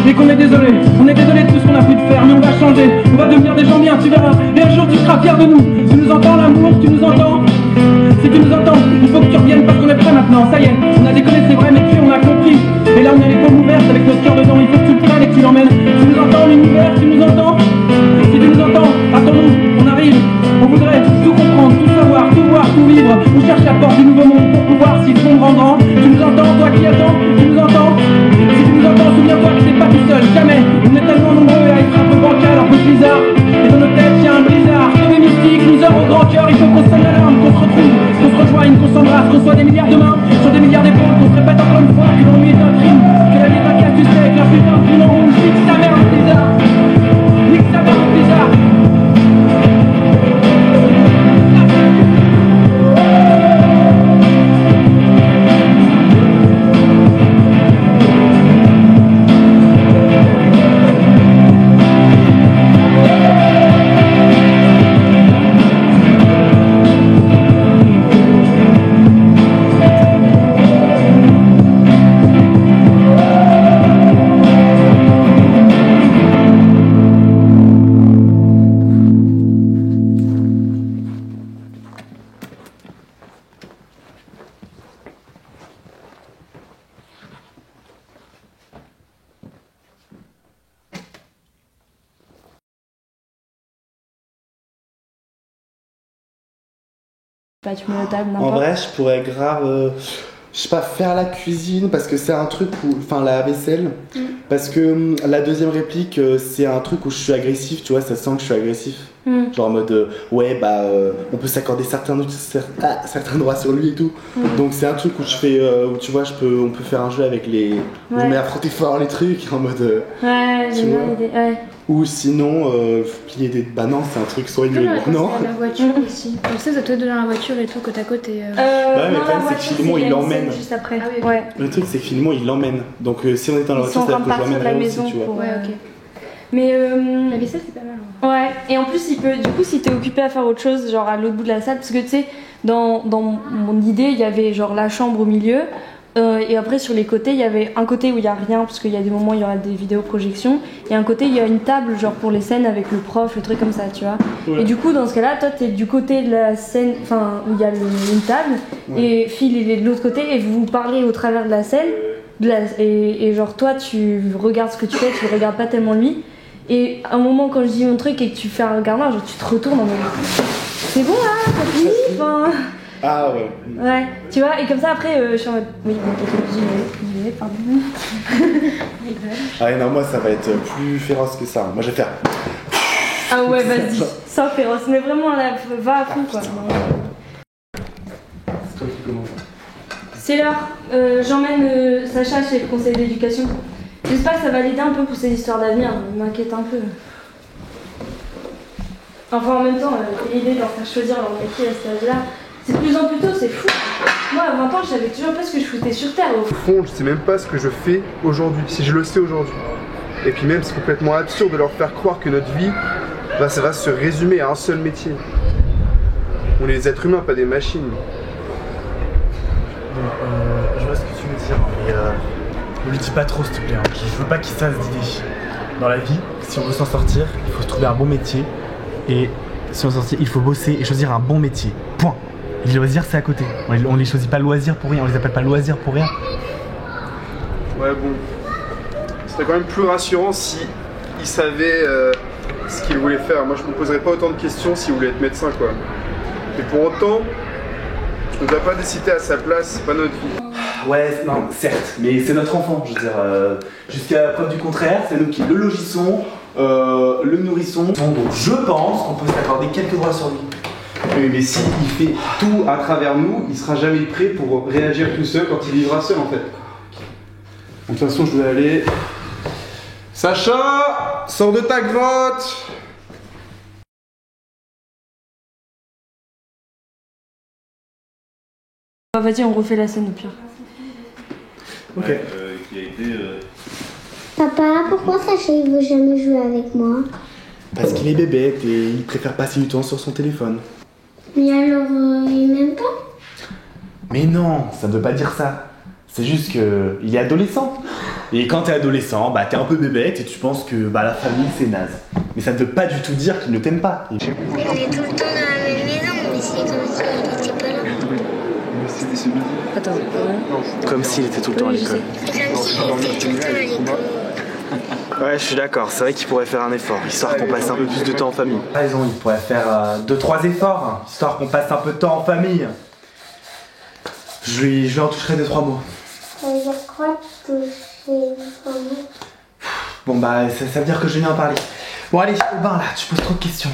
Et qu'on est désolé de tout ce qu'on a pu te faire, mais on va changer, on va devenir des gens bien, tu verras, et un jour tu seras fier de nous. Tu nous entends l'amour, tu nous entends? Si tu nous entends, il faut que tu reviennes parce qu'on est prêt maintenant, ça y est, on a déconné c'est vrai, mais puis on a compris. Et là on a les paumes ouvertes avec notre cœur dedans, il faut que tu le prennes et que tu l'emmènes. Tu nous entends l'univers, tu nous entends? Si tu nous entends, attends-nous, on arrive, on voudrait tout comprendre, tout savoir, tout voir, tout vivre. On cherche la porte du nouveau monde pour pouvoir s'y fondre en grand. Tu nous entends, toi qui attends? Tu nous entends? Si tu nous entends, souviens-toi que c'est pas tout seul, jamais. On est tellement nombreux à être un peu bancal, un peu bizarre. Et dans nos têtes, y'a un blizzard. Sauvé mystique, nous avons au grand cœur. Il faut qu'on sonne l'alarme, qu'on se retrouve, qu'on se rejoigne, qu'on s'embrasse, qu'on soit des milliards de mains sur des milliards d'épaules, qu'on se répète encore une fois que l'ennui est un crime, que la vie est un cas, tu sais, que la pluie est un film en rouge. Nique sa mère, un blizzard. Nique sa mère, un blizzard. Bah, tu mets la table, En n'importe. vrai, je pourrais grave, je sais pas, faire la cuisine parce que c'est un truc où, enfin la vaisselle, parce que la deuxième réplique, c'est un truc où je suis agressif, tu vois, ça sent que je suis agressif. Genre en mode, ouais, bah, on peut s'accorder certains droits sur lui et tout. Donc c'est un truc où je fais, où tu vois, on peut faire un jeu avec les. Ouais. Je mets à frotter fort les trucs en mode. Ouais, tu j'ai bien vois. l'idée. Ouais. Ou sinon, plier des. Bah non, c'est un truc soit Toi, nul. Non. la voiture aussi. Comme ça, toi dans la voiture et tout, côte à côte. Et, Ouais, mais non, le problème, la c'est que voiture, finalement, il y il a une l'emmène. scène juste après. Ah oui, ok. Ouais. Le truc, c'est que finalement, il l'emmène. Donc si on était dans la Ils sont voiture, en c'est-à-dire train que de je partir de la l'emmènerais aussi, maison tu vois. pour. Ouais, ok. Mais La vaisselle, c'est pas mal. ouais, et en plus, du coup, si t'es occupé à faire autre chose, genre à l'autre bout de la salle, parce que tu sais, dans mon idée, il y avait genre la chambre au milieu, et après sur les côtés, il y avait un côté où il y a rien, parce qu'il y a des moments où il y aura des vidéoprojections, et un côté, il y a une table, genre pour les scènes avec le prof, le truc comme ça, tu vois. Ouais. Et du coup, dans ce cas-là, toi, t'es du côté de la scène, enfin, où il y a une table, et Phil, il est de l'autre côté, et vous parlez au travers de la scène, et genre, toi, tu regardes ce que tu fais, tu regardes pas tellement lui. Et à un moment, quand je dis mon truc et que tu fais un regard noir, genre tu te retournes en mode c'est bon là, t'as fini, enfin... Ah ouais. Ouais, tu vois, et comme ça après, je suis en mode oui, j'y vais, pardon. Ah ouais, non, moi ça va être plus féroce que ça. Moi je vais faire. Ah ouais, vas-y, sans féroce, mais vraiment là, va à fond quoi. C'est toi qui commence. C'est l'heure, j'emmène Sacha chez le conseil d'éducation. J'espère que ça va l'aider un peu pour ses histoires d'avenir, je m'inquiète un peu. Enfin en même temps, l'idée d'en faire choisir leur métier à cet âge-là, c'est de plus en plus tôt, c'est fou. Moi, à 20 ans, je savais toujours pas ce que je foutais sur Terre. Au fond, je sais même pas ce que je fais aujourd'hui, si je le sais aujourd'hui. Et puis même, c'est complètement absurde de leur faire croire que notre vie, bah, ça va se résumer à un seul métier. On est des êtres humains, pas des machines. Je vois ce que tu veux dire, mais ne lui dis pas trop s'il te plaît. Je veux pas qu'il se fasse d'idées. Dans la vie, si on veut s'en sortir, il faut se trouver un bon métier. Et si on s'en sortir, il faut bosser et choisir un bon métier. Point. Les loisirs, c'est à côté. On les choisit pas loisirs pour rien, on les appelle pas loisirs pour rien. Ouais, bon. Ce serait quand même plus rassurant si il savait ce qu'il voulait faire. Moi, je me poserais pas autant de questions s'il voulait être médecin, quoi. Mais pour autant, on ne va pas décider à sa place, c'est pas notre vie. Ouais, non, certes, mais c'est notre enfant, je veux dire. Jusqu'à la preuve du contraire, c'est nous qui le logissons, le nourrissons. Donc je pense qu'on peut s'accorder quelques droits sur lui. Oui, mais s'il fait tout à travers nous, il sera jamais prêt pour réagir tout seul quand il vivra seul, en fait. De toute façon, je vais aller... Sacha, sors de ta grotte! Vas-y, on refait la scène au pire. Ok. Qui a été... Papa, pourquoi Sacha il veut jamais jouer avec moi? Parce qu'il est bébête et il préfère passer du temps sur son téléphone. Mais alors, il m'aime pas? Mais non, ça ne veut pas dire ça. C'est juste que il est adolescent. Et quand t'es adolescent, bah t'es un peu bébête et tu penses que bah la famille c'est naze. Mais ça ne veut pas du tout dire qu'il ne t'aime pas. On est tout le temps dans la même maison, mais c'est comme s'il était pas là. Attends, Comme s'il était tout le temps à l'école. Comme s'il était tout le temps à l'école. Ouais, je suis d'accord, c'est vrai qu'il pourrait faire un effort, histoire qu'on passe un peu plus de temps en famille. Par exemple, il pourrait faire 2-3 efforts, hein, histoire qu'on passe un peu de temps en famille. Je lui en toucherai 2-3 mots. Je crois que c'est vraiment... Bon bah, ça veut dire que je viens en parler. Bon allez, au bain là, tu poses trop de questions.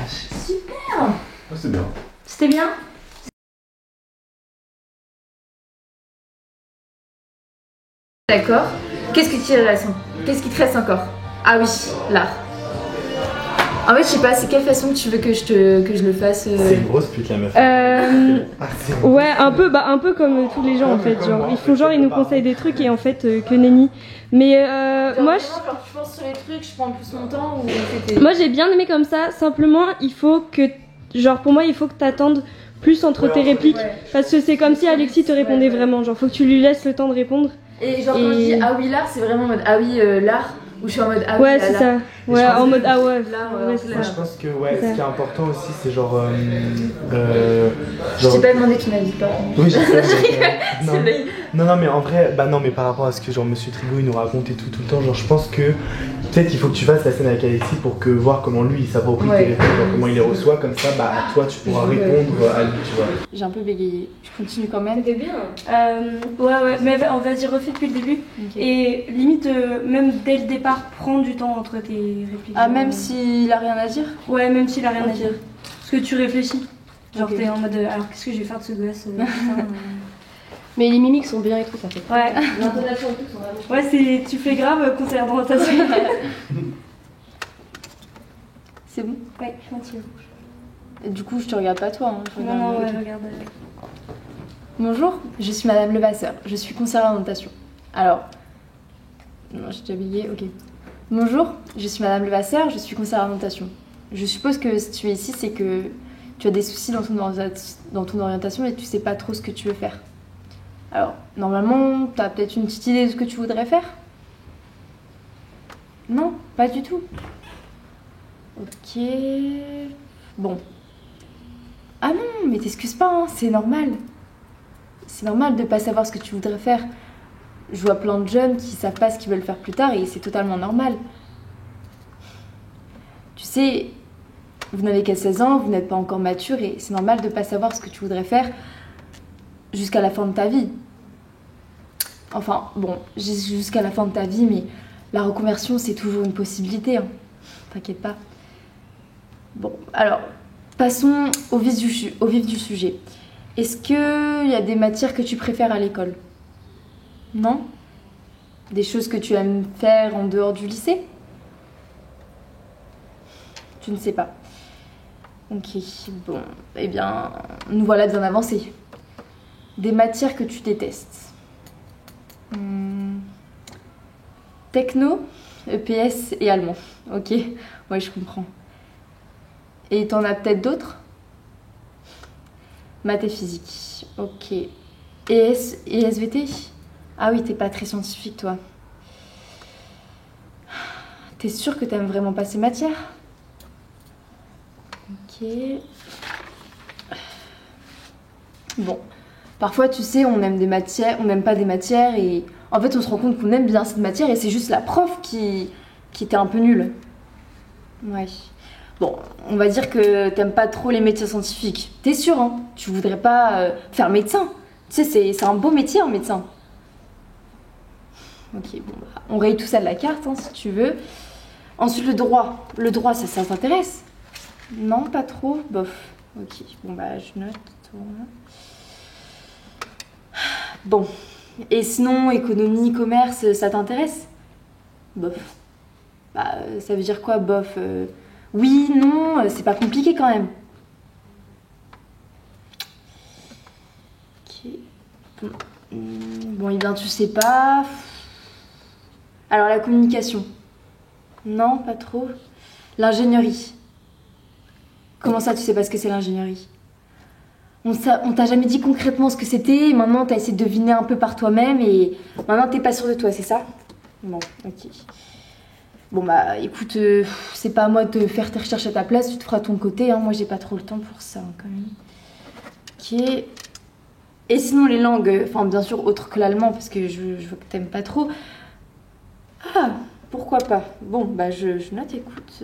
Super! Oh, c'est bien. C'était bien? D'accord. Qu'est-ce que tu as Qu'est-ce qui te reste encore? Ah oui, l'art. En fait, je sais pas, c'est quelle façon que tu veux que je le fasse C'est une grosse pute la meuf. Ouais, un peu comme tous les gens en fait. Genre, ils nous conseillent des trucs et en fait que nenni. Mais moi, genre, tu penses sur les trucs, je prends plus mon temps ou c'était... Moi j'ai bien aimé comme ça. Simplement, il faut que, genre pour moi, il faut que t'attendes plus entre tes répliques parce que c'est comme si Alexis te répondait vraiment. Genre, faut que tu lui laisses le temps de répondre. Et genre quand je dis ah oui l'art, c'est vraiment en mode ah oui l'art. Ou je suis en mode ah oui, ouais, c'est ça. Ouais, en mode ah ouais. Là, c'est moi, ça. je pense que ouais, C'est ce qui est ça. important aussi, c'est genre. Je t'ai pas demandé, tu m'as dit pas. Oui, je sais. Non, mais en vrai, bah non, mais par rapport à ce que genre Monsieur Trigo il nous raconte et tout le temps, genre je pense que peut-être il faut que tu fasses la scène avec Alexis pour que voir comment lui il s'approprie tes réponses, genre comment il les reçoit, comme ça, bah toi tu pourras répondre à lui, tu vois. J'ai un peu bégayé. Je continue quand même. C'était bien. Ouais, mais on va dire refais depuis le début. Et limite, même dès le départ, prends du temps entre tes répliques. Ah, même s'il a rien à dire? Ouais, même s'il a rien à Ok. dire. Parce que tu réfléchis. Genre, Ok. t'es en mode alors qu'est-ce que je vais faire de ce gosse Mais les mimiques sont bien et tout, ça fait. Ouais. L'intonation et tout sont vraiment. Ouais, tu fais grave conseillère d'orientation. C'est bon? Ouais, moitié. Et du coup, je te regarde pas toi. Hein, je regarde Non, ouais, ok. regarde. Bonjour, je suis Madame Levasseur, je suis conseillère d'orientation. Alors. Non, j'ai déjà bégayé, ok. Bonjour, je suis Madame Levasseur, je suis conseillère d'orientation. Je suppose que si tu es ici, c'est que tu as des soucis dans ton orientation et tu sais pas trop ce que tu veux faire. Alors, normalement, tu as peut-être une petite idée de ce que tu voudrais faire? Non, pas du tout. Ok. Bon. Ah non, mais t'excuses pas, hein, c'est normal. C'est normal de pas savoir ce que tu voudrais faire. Je vois plein de jeunes qui savent pas ce qu'ils veulent faire plus tard et c'est totalement normal. Tu sais, vous n'avez qu'à 16 ans, vous n'êtes pas encore mature et c'est normal de pas savoir ce que tu voudrais faire jusqu'à la fin de ta vie. Enfin, bon, jusqu'à la fin de ta vie, mais la reconversion, c'est toujours une possibilité. Hein. T'inquiète pas. Bon, alors, passons au vif du sujet. Est-ce qu'il y a des matières que tu préfères à l'école? Non? Des choses que tu aimes faire en dehors du lycée? Tu ne sais pas. Ok, bon, eh bien, nous voilà bien avancés. Des matières que tu détestes. Techno, EPS et allemand. Ok, ouais, je comprends. Et t'en as peut-être d'autres? Maths et physique. Ok. Et SVT? Ah oui, t'es pas très scientifique, toi. T'es sûre que t'aimes vraiment pas ces matières? Ok. Bon. Parfois, tu sais, on aime des matières, on n'aime pas des matières et en fait, on se rend compte qu'on aime bien cette matière et c'est juste la prof qui était un peu nulle. Ouais. Bon, on va dire que t'aimes pas trop les métiers scientifiques. T'es sûre, hein? Tu voudrais pas faire médecin? Tu sais, c'est un beau métier, un médecin. Ok, bon, bah, on raye tout ça de la carte, hein, si tu veux. Ensuite, le droit. Le droit, ça t'intéresse? Non, pas trop? Bof. Ok, bon, bah, je note. Bon. Et sinon, économie, commerce, ça t'intéresse? Bof. Bah, ça veut dire quoi, bof? Oui, non, c'est pas compliqué quand même. Ok. Bon, eh bien, tu sais pas. Alors, la communication. Non, pas trop. L'ingénierie. Comment ça, tu sais pas ce que c'est l'ingénierie? On t'a jamais dit concrètement ce que c'était, et maintenant t'as essayé de deviner un peu par toi-même, et maintenant t'es pas sûr de toi, c'est ça? Bon, ok. Bon bah écoute, c'est pas à moi de te faire tes recherches à ta place, tu te feras ton côté, hein. Moi j'ai pas trop le temps pour ça, hein, quand même. Ok. Et sinon les langues, enfin bien sûr autres que l'allemand, parce que je vois que t'aimes pas trop. Ah, pourquoi pas? Bon bah je note, écoute.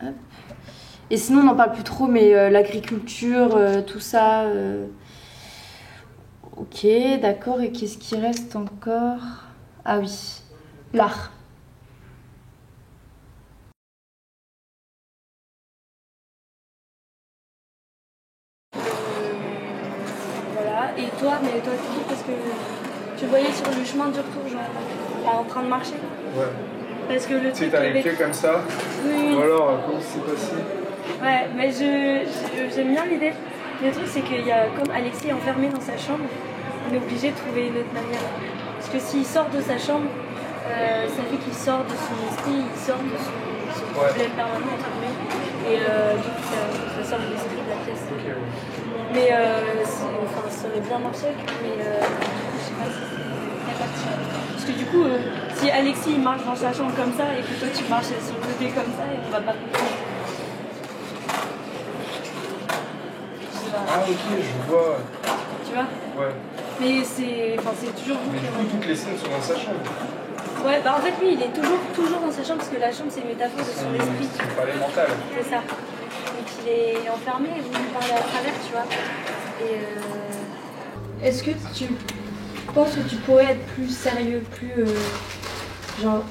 Hop. Et sinon on n'en parle plus trop, mais l'agriculture, tout ça. Ok, d'accord, et qu'est-ce qui reste encore? Ah oui, l'art. Voilà, et toi, mais toi tu dis parce que tu voyais sur le chemin du retour, genre, en train de marcher. Ouais. Parce que le Tu sais, truc t'as les avec- pieds comme ça. Oui. Ou alors, comment c'est passé? Ouais, mais j'aime bien l'idée. Le truc, c'est qu'il y a, comme Alexis est enfermé dans sa chambre, on est obligé de trouver une autre manière. Parce que s'il sort de sa chambre, ça fait qu'il sort de son esprit, il sort de son problème permanent, entre guillemets. Et du coup, ça sort de l'esprit de la pièce. Mais enfin, ça aurait bien marché, mais je sais pas si c'est parti. Parce que du coup, si Alexis il marche dans sa chambre comme ça et que toi tu marches sur le côté comme ça, on va pas comprendre. Ah, ok, je vois. Tu vois? Ouais. Mais c'est toujours vous Mais qui du coup, toutes les scènes sont dans sa chambre. Ouais, bah en fait, lui, il est toujours dans sa chambre parce que la chambre, c'est une métaphore de son esprit. C'est pas les mentales. C'est ça. Donc il est enfermé et vous lui parlez à travers, tu vois. Et est-ce que tu penses que tu pourrais être plus sérieux, plus. Genre,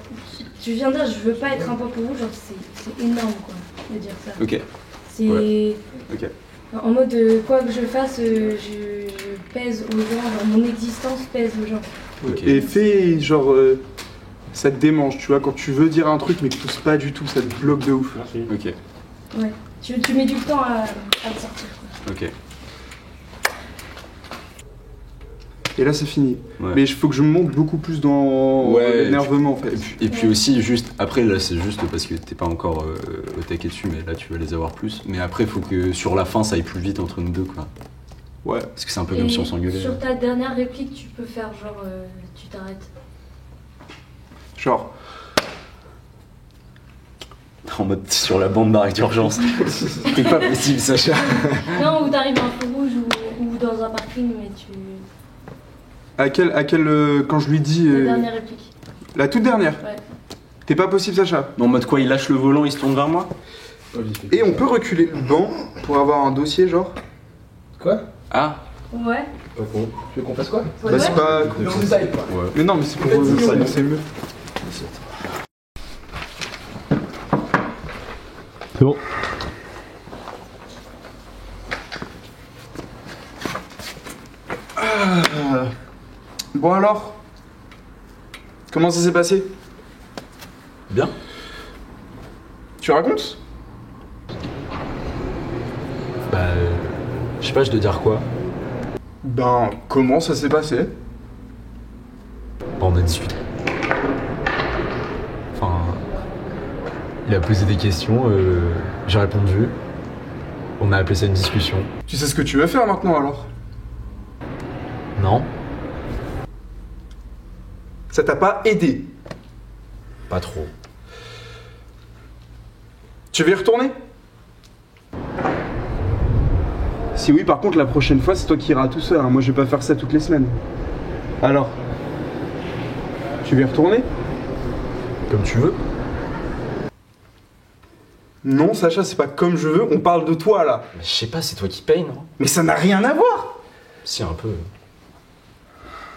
tu viens de dire, je veux pas être un point pour vous, genre, c'est énorme, quoi, de dire ça. Ok. C'est. Ouais. Ok. En mode, quoi que je fasse, je pèse aux gens, genre, mon existence pèse aux gens. Et fais genre. Ça te démange, tu vois, quand tu veux dire un truc mais que tu oses pas du tout, ça te bloque de ouf. Ok. Ouais. Tu mets du temps à le sortir, quoi. Ok. Et là c'est fini. Mais il faut que je me monte beaucoup plus dans l'énervement en fait. Et puis aussi, juste après, là c'est juste parce que t'es pas encore au taquet dessus, mais là tu vas les avoir plus. Mais après, il faut que sur la fin ça aille plus vite entre nous deux, quoi. Ouais. Parce que c'est un peu comme si on s'engueulait. Sur ta dernière réplique, tu peux faire genre, tu t'arrêtes. Genre. En mode sur la bande d'arrêt d'urgence. C'est pas possible, Sacha. Non, ou t'arrives à un feu rouge ou dans un parking, mais tu. À quel quand je lui dis. La dernière réplique. La toute dernière. Ouais. T'es pas possible, Sacha. En mode quoi, il lâche le volant, il se tourne vers moi. Et on peut reculer le banc pour avoir un dossier, genre. Quoi? Ah. Ouais. Pas con. Tu veux qu'on fasse quoi? Bah, c'est pas. On essaye, quoi. Ouais. Mais non, mais c'est pour c'est mieux. C'est bon. Bon alors. Comment ça s'est passé? Bien. Tu racontes? Je sais pas, je dois dire quoi. Ben, comment ça s'est passé? On a discuté. Enfin, il a posé des questions, j'ai répondu. On a appelé ça une discussion. Tu sais ce que tu veux faire maintenant alors? Non. Ça t'a pas aidé? Pas trop. Tu veux y retourner? Si oui, par contre, la prochaine fois, c'est toi qui iras tout seul. Hein. Moi, je vais pas faire ça toutes les semaines. Alors? Tu veux y retourner? Comme tu veux. Non, Sacha, c'est pas comme je veux. On parle de toi, là. Mais je sais pas, c'est toi qui payes, non? Mais ça n'a rien à voir. Si, un peu.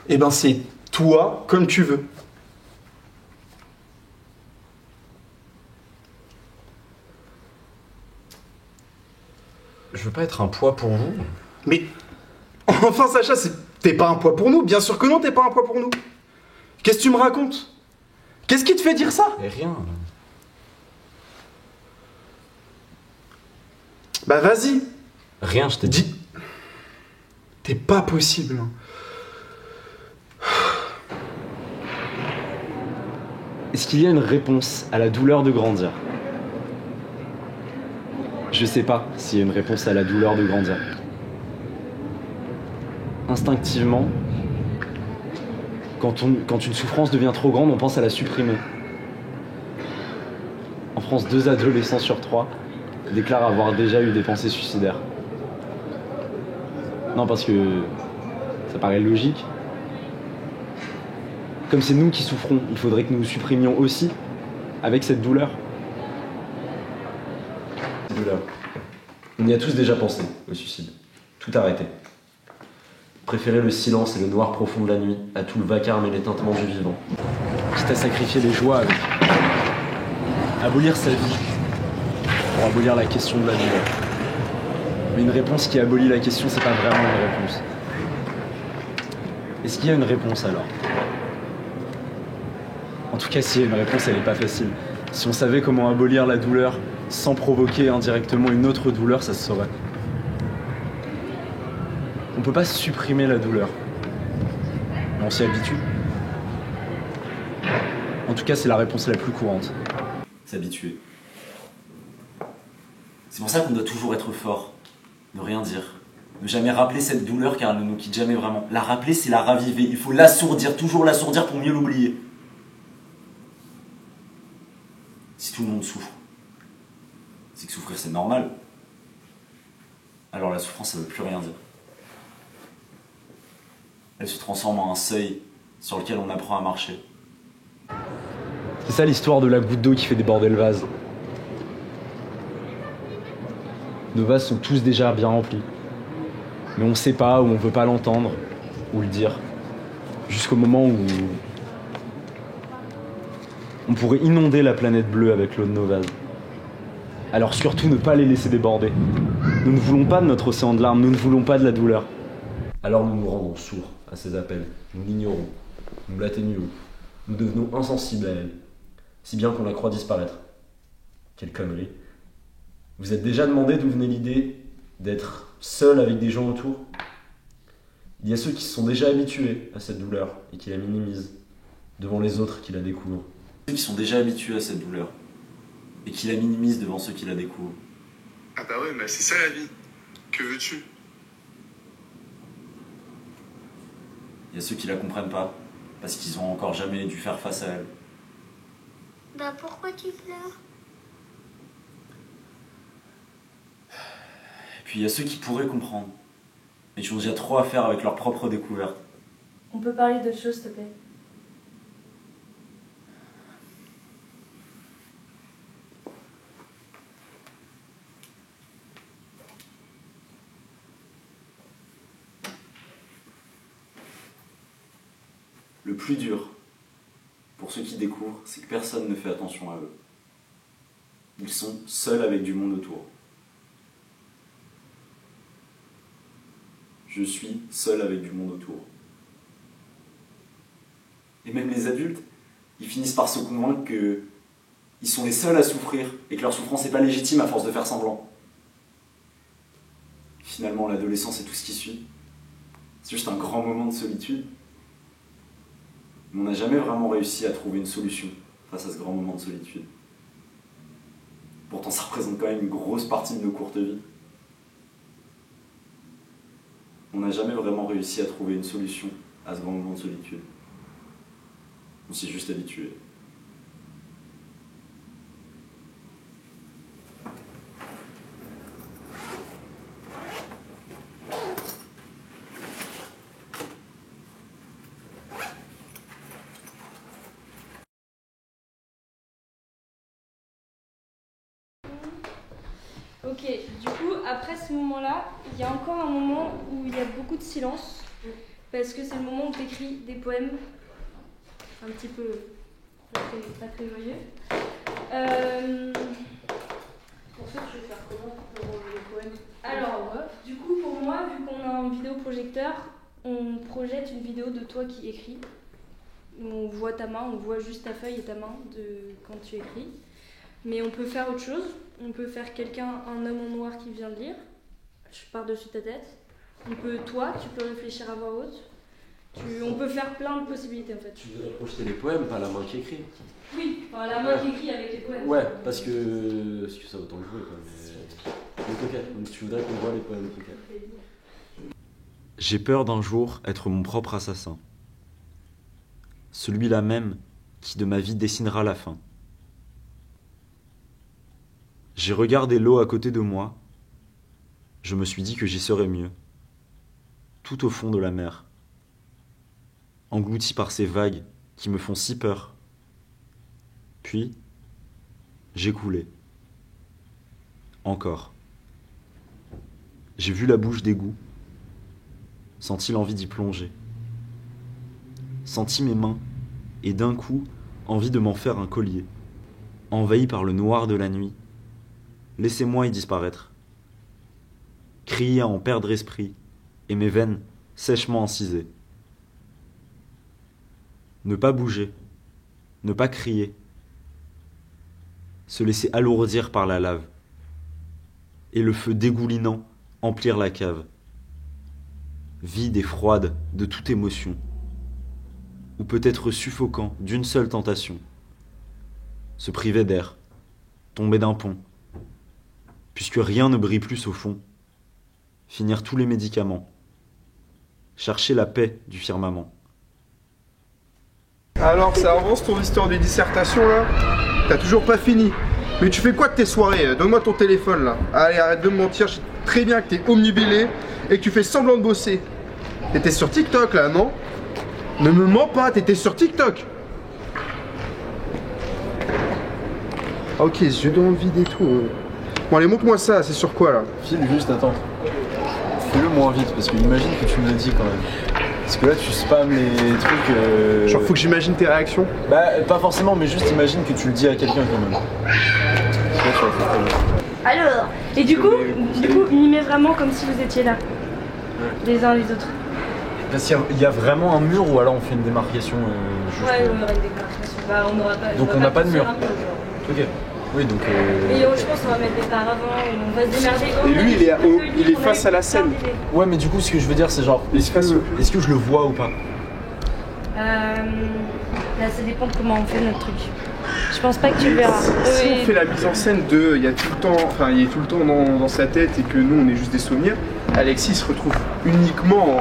Eh ben, c'est toi comme tu veux. Je veux pas être un poids pour vous. Mais enfin, Sacha, t'es pas un poids pour nous. Bien sûr que non, t'es pas un poids pour nous. Qu'est-ce que tu me racontes? Qu'est-ce qui te fait dire ça? Mais rien. Bah vas-y. Rien, je t'ai dit. T'es pas possible. Est-ce qu'il y a une réponse à la douleur de grandir? Je sais pas s'il y a une réponse à la douleur de grandir. Instinctivement, quand une souffrance devient trop grande, on pense à la supprimer. En France, 2 adolescents sur 3 déclarent avoir déjà eu des pensées suicidaires. Non, parce que ça paraît logique. Comme c'est nous qui souffrons, il faudrait que nous supprimions aussi avec cette douleur. On y a tous déjà pensé, au suicide. Tout arrêter. Préférer le silence et le noir profond de la nuit à tout le vacarme et l'éteintement du vivant. Quitte à sacrifier les joies avec. Abolir sa vie pour abolir la question de la douleur. Mais une réponse qui abolit la question, c'est pas vraiment une réponse. Est-ce qu'il y a une réponse alors? En tout cas, s'il y a une réponse, elle est pas facile. Si on savait comment abolir la douleur sans provoquer indirectement une autre douleur, ça se saurait. On peut pas supprimer la douleur. Mais on s'y habitue. En tout cas, c'est la réponse la plus courante. S'habituer. C'est pour ça qu'on doit toujours être fort, ne rien dire, ne jamais rappeler cette douleur car elle ne nous quitte jamais vraiment. La rappeler, c'est la raviver, il faut l'assourdir, toujours l'assourdir pour mieux l'oublier. Si tout le monde souffre, c'est que souffrir c'est normal. Alors la souffrance ça veut plus rien dire. Elle se transforme en un seuil sur lequel on apprend à marcher. C'est ça l'histoire de la goutte d'eau qui fait déborder le vase. Nos vases sont tous déjà bien remplis. Mais on sait pas, ou on veut pas l'entendre, ou le dire. Jusqu'au moment où on pourrait inonder la planète bleue avec l'eau de nos vases. Alors surtout ne pas les laisser déborder. Nous ne voulons pas de notre océan de larmes, nous ne voulons pas de la douleur. Alors nous nous rendons sourds à ces appels, nous l'ignorons, nous l'atténuons, nous devenons insensibles à elle, si bien qu'on la croit disparaître. Quelle connerie. Vous êtes déjà demandé d'où venait l'idée d'être seul avec des gens autour? Il y a ceux qui se sont déjà habitués à cette douleur et qui la minimisent devant les autres qui la découvrent. Ceux qui sont déjà habitués à cette douleur et qui la minimisent devant ceux qui la découvrent. Ah bah ouais, mais c'est ça la vie. Que veux-tu? Il y a ceux qui la comprennent pas parce qu'ils ont encore jamais dû faire face à elle. Bah pourquoi tu pleures? Et puis il y a ceux qui pourraient comprendre, mais qui ont déjà trop à faire avec leur propre découverte. On peut parler d'autre chose, s'il te plaît? Le plus dur, pour ceux qui découvrent, c'est que personne ne fait attention à eux. Ils sont seuls avec du monde autour. Je suis seul avec du monde autour. Et même les adultes, ils finissent par se convaincre qu'ils sont les seuls à souffrir et que leur souffrance n'est pas légitime à force de faire semblant. finalement l'adolescence et tout ce qui suit, c'est juste un grand moment de solitude. Mais on n'a jamais vraiment réussi à trouver une solution face à ce grand moment de solitude. Pourtant, ça représente quand même une grosse partie de nos courtes vies. On n'a jamais vraiment réussi à trouver une solution à ce grand moment de solitude. On s'y est juste habitué. Ok, du coup, après ce moment-là, il y a encore un moment où il y a beaucoup de silence, parce que c'est le moment où tu écris des poèmes, un petit peu pas très joyeux. Pour ça, tu veux faire comment pour les poèmes? Alors, du coup, pour moi, vu qu'on a un vidéoprojecteur, on projette une vidéo de toi qui écris. On voit ta main, on voit juste ta feuille et ta main quand tu écris. Mais on peut faire autre chose. On peut faire un homme en noir qui vient de lire. Je par-dessus ta tête. Toi, tu peux réfléchir à voix haute. On peut faire plein de possibilités en fait. Tu voudrais projeter les poèmes, pas la main qui écrit. Oui, enfin, la main qui écrit avec les poèmes. Ouais, parce que ça va autant jouer quoi. Mais ok, donc tu voudrais qu'on voit les poèmes. Ok. J'ai peur d'un jour être mon propre assassin. Celui-là même qui de ma vie dessinera la fin. J'ai regardé l'eau à côté de moi. Je me suis dit que j'y serais mieux. Tout au fond de la mer. Englouti par ces vagues qui me font si peur. Puis, j'ai coulé. Encore. J'ai vu la bouche d'égout. Senti l'envie d'y plonger. Senti mes mains, et d'un coup, envie de m'en faire un collier. Envahi par le noir de la nuit. Laissez-moi y disparaître. Crier à en perdre esprit, et mes veines sèchement incisées. Ne pas bouger, ne pas crier. Se laisser alourdir par la lave. Et le feu dégoulinant emplir la cave. Vide et froide de toute émotion. Ou peut-être suffocant d'une seule tentation. Se priver d'air, tomber d'un pont. Puisque rien ne brille plus au fond. Finir tous les médicaments. Chercher la paix du firmament. Alors, ça avance ton histoire de dissertation là? T'as toujours pas fini. Mais tu fais quoi de tes soirées? Donne-moi ton téléphone là. Allez, arrête de me mentir, je sais très bien que t'es omnubilé et que tu fais semblant de bosser. T'étais sur TikTok là, non? Ne me mens pas, t'étais sur TikTok. Ok, yeux dans le vide et tout. Bon allez, montre-moi ça, c'est sur quoi là? File juste, attends. Fais-le moins vite, parce que imagine que tu me le dis quand même. Parce que là tu spams les trucs... Genre faut que j'imagine tes réactions? Bah pas forcément, mais juste imagine que tu le dis à quelqu'un quand même. Alors, et du coup, mimez vraiment comme si vous étiez là. Les uns les autres. Parce qu'il y a vraiment un mur ou alors on fait une démarcation juste... Ouais, on aura une démarcation. Bah, on n'aura pas. Donc on n'a pas de mur. Ok. Oui, donc. Et je pense qu'on va mettre des paravents, on va se démerder. Et lui, il est face à la scène. Ouais, mais du coup, ce que je veux dire, c'est genre, est-ce que je le vois ou pas? Là, ça dépend de comment on fait notre truc. Je pense pas que tu le verras. Si on fait la mise en scène de, il est tout le temps dans sa tête et que nous, on est juste des souvenirs, Alexis se retrouve uniquement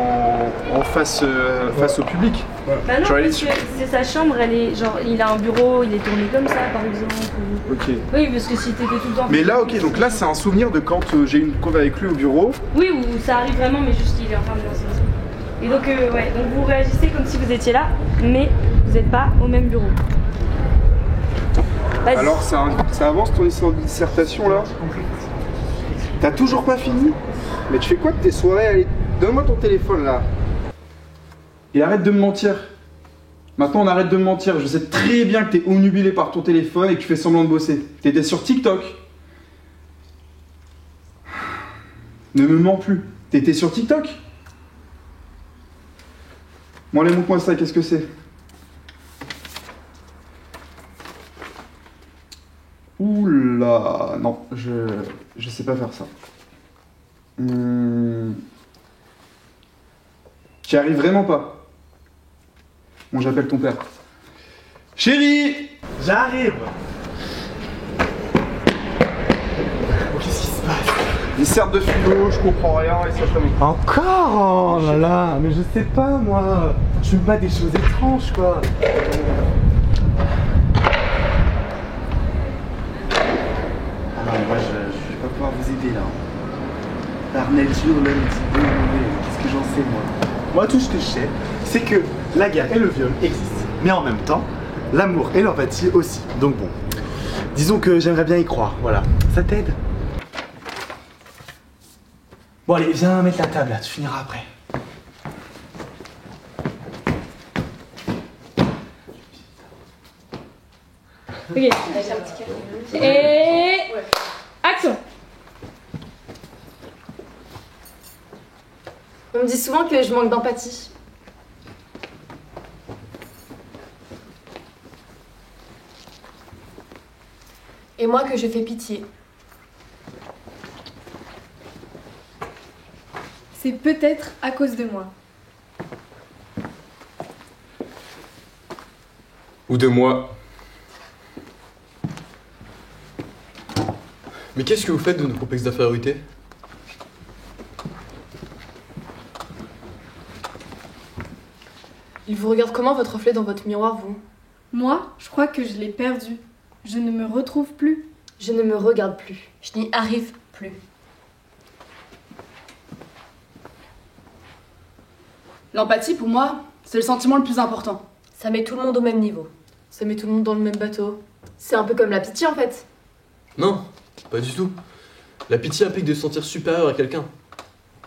en face au public. Bah non, parce que c'est sa chambre, il a un bureau, il est tourné comme ça, par exemple. Ok. Oui, parce que si t'étais tout le temps... Mais là, ok, donc là, c'est un souvenir de quand j'ai eu une conve avec lui au bureau. Oui, où ça arrive vraiment, mais juste il est en train de lancer. Et donc, ouais, donc vous réagissez comme si vous étiez là, mais vous n'êtes pas au même bureau. Alors, ça avance ton histoire de dissertation là? T'as toujours pas fini? Mais tu fais quoi de tes soirées? Allez, donne-moi ton téléphone là. Et arrête de me mentir. Maintenant, on arrête de me mentir. Je sais très bien que t'es omnubilé par ton téléphone et que tu fais semblant de bosser. T'étais sur TikTok. Ne me mens plus. T'étais sur TikTok? Bon, allez, montre-moi ça. Qu'est-ce que c'est? Oula, non, je sais pas faire ça. Tu y arrives vraiment pas. Bon, j'appelle ton père. Chérie! J'arrive! Qu'est-ce qui se passe? Ils servent de philo, je comprends rien, et ça fait Encore? Oh là là, mais je sais pas moi. Je veux pas des choses étranges quoi. Ah non, mais moi je vais pas pouvoir vous aider là. Par nature, l'homme est bon et mauvais. Qu'est-ce que j'en sais moi? Moi tout ce que je sais, c'est que la guerre et le viol existent. Mais en même temps, l'amour et l'empathie aussi. Donc bon, disons que j'aimerais bien y croire, voilà. Ça t'aide? Bon allez, viens mettre la table là, tu finiras après. Ok. Et... Action. On me dit souvent que je manque d'empathie. Et moi que je fais pitié. C'est peut-être à cause de moi. Ou de moi. Mais qu'est-ce que vous faites de nos complexes d'infériorité? Il vous regarde comment votre reflet dans votre miroir, vous? Moi, je crois que je l'ai perdu. Je ne me retrouve plus. Je ne me regarde plus. Je n'y arrive plus. L'empathie, pour moi, c'est le sentiment le plus important. Ça met tout le monde au même niveau. Ça met tout le monde dans le même bateau. C'est un peu comme la pitié, en fait. Non, pas du tout. La pitié implique de se sentir supérieur à quelqu'un.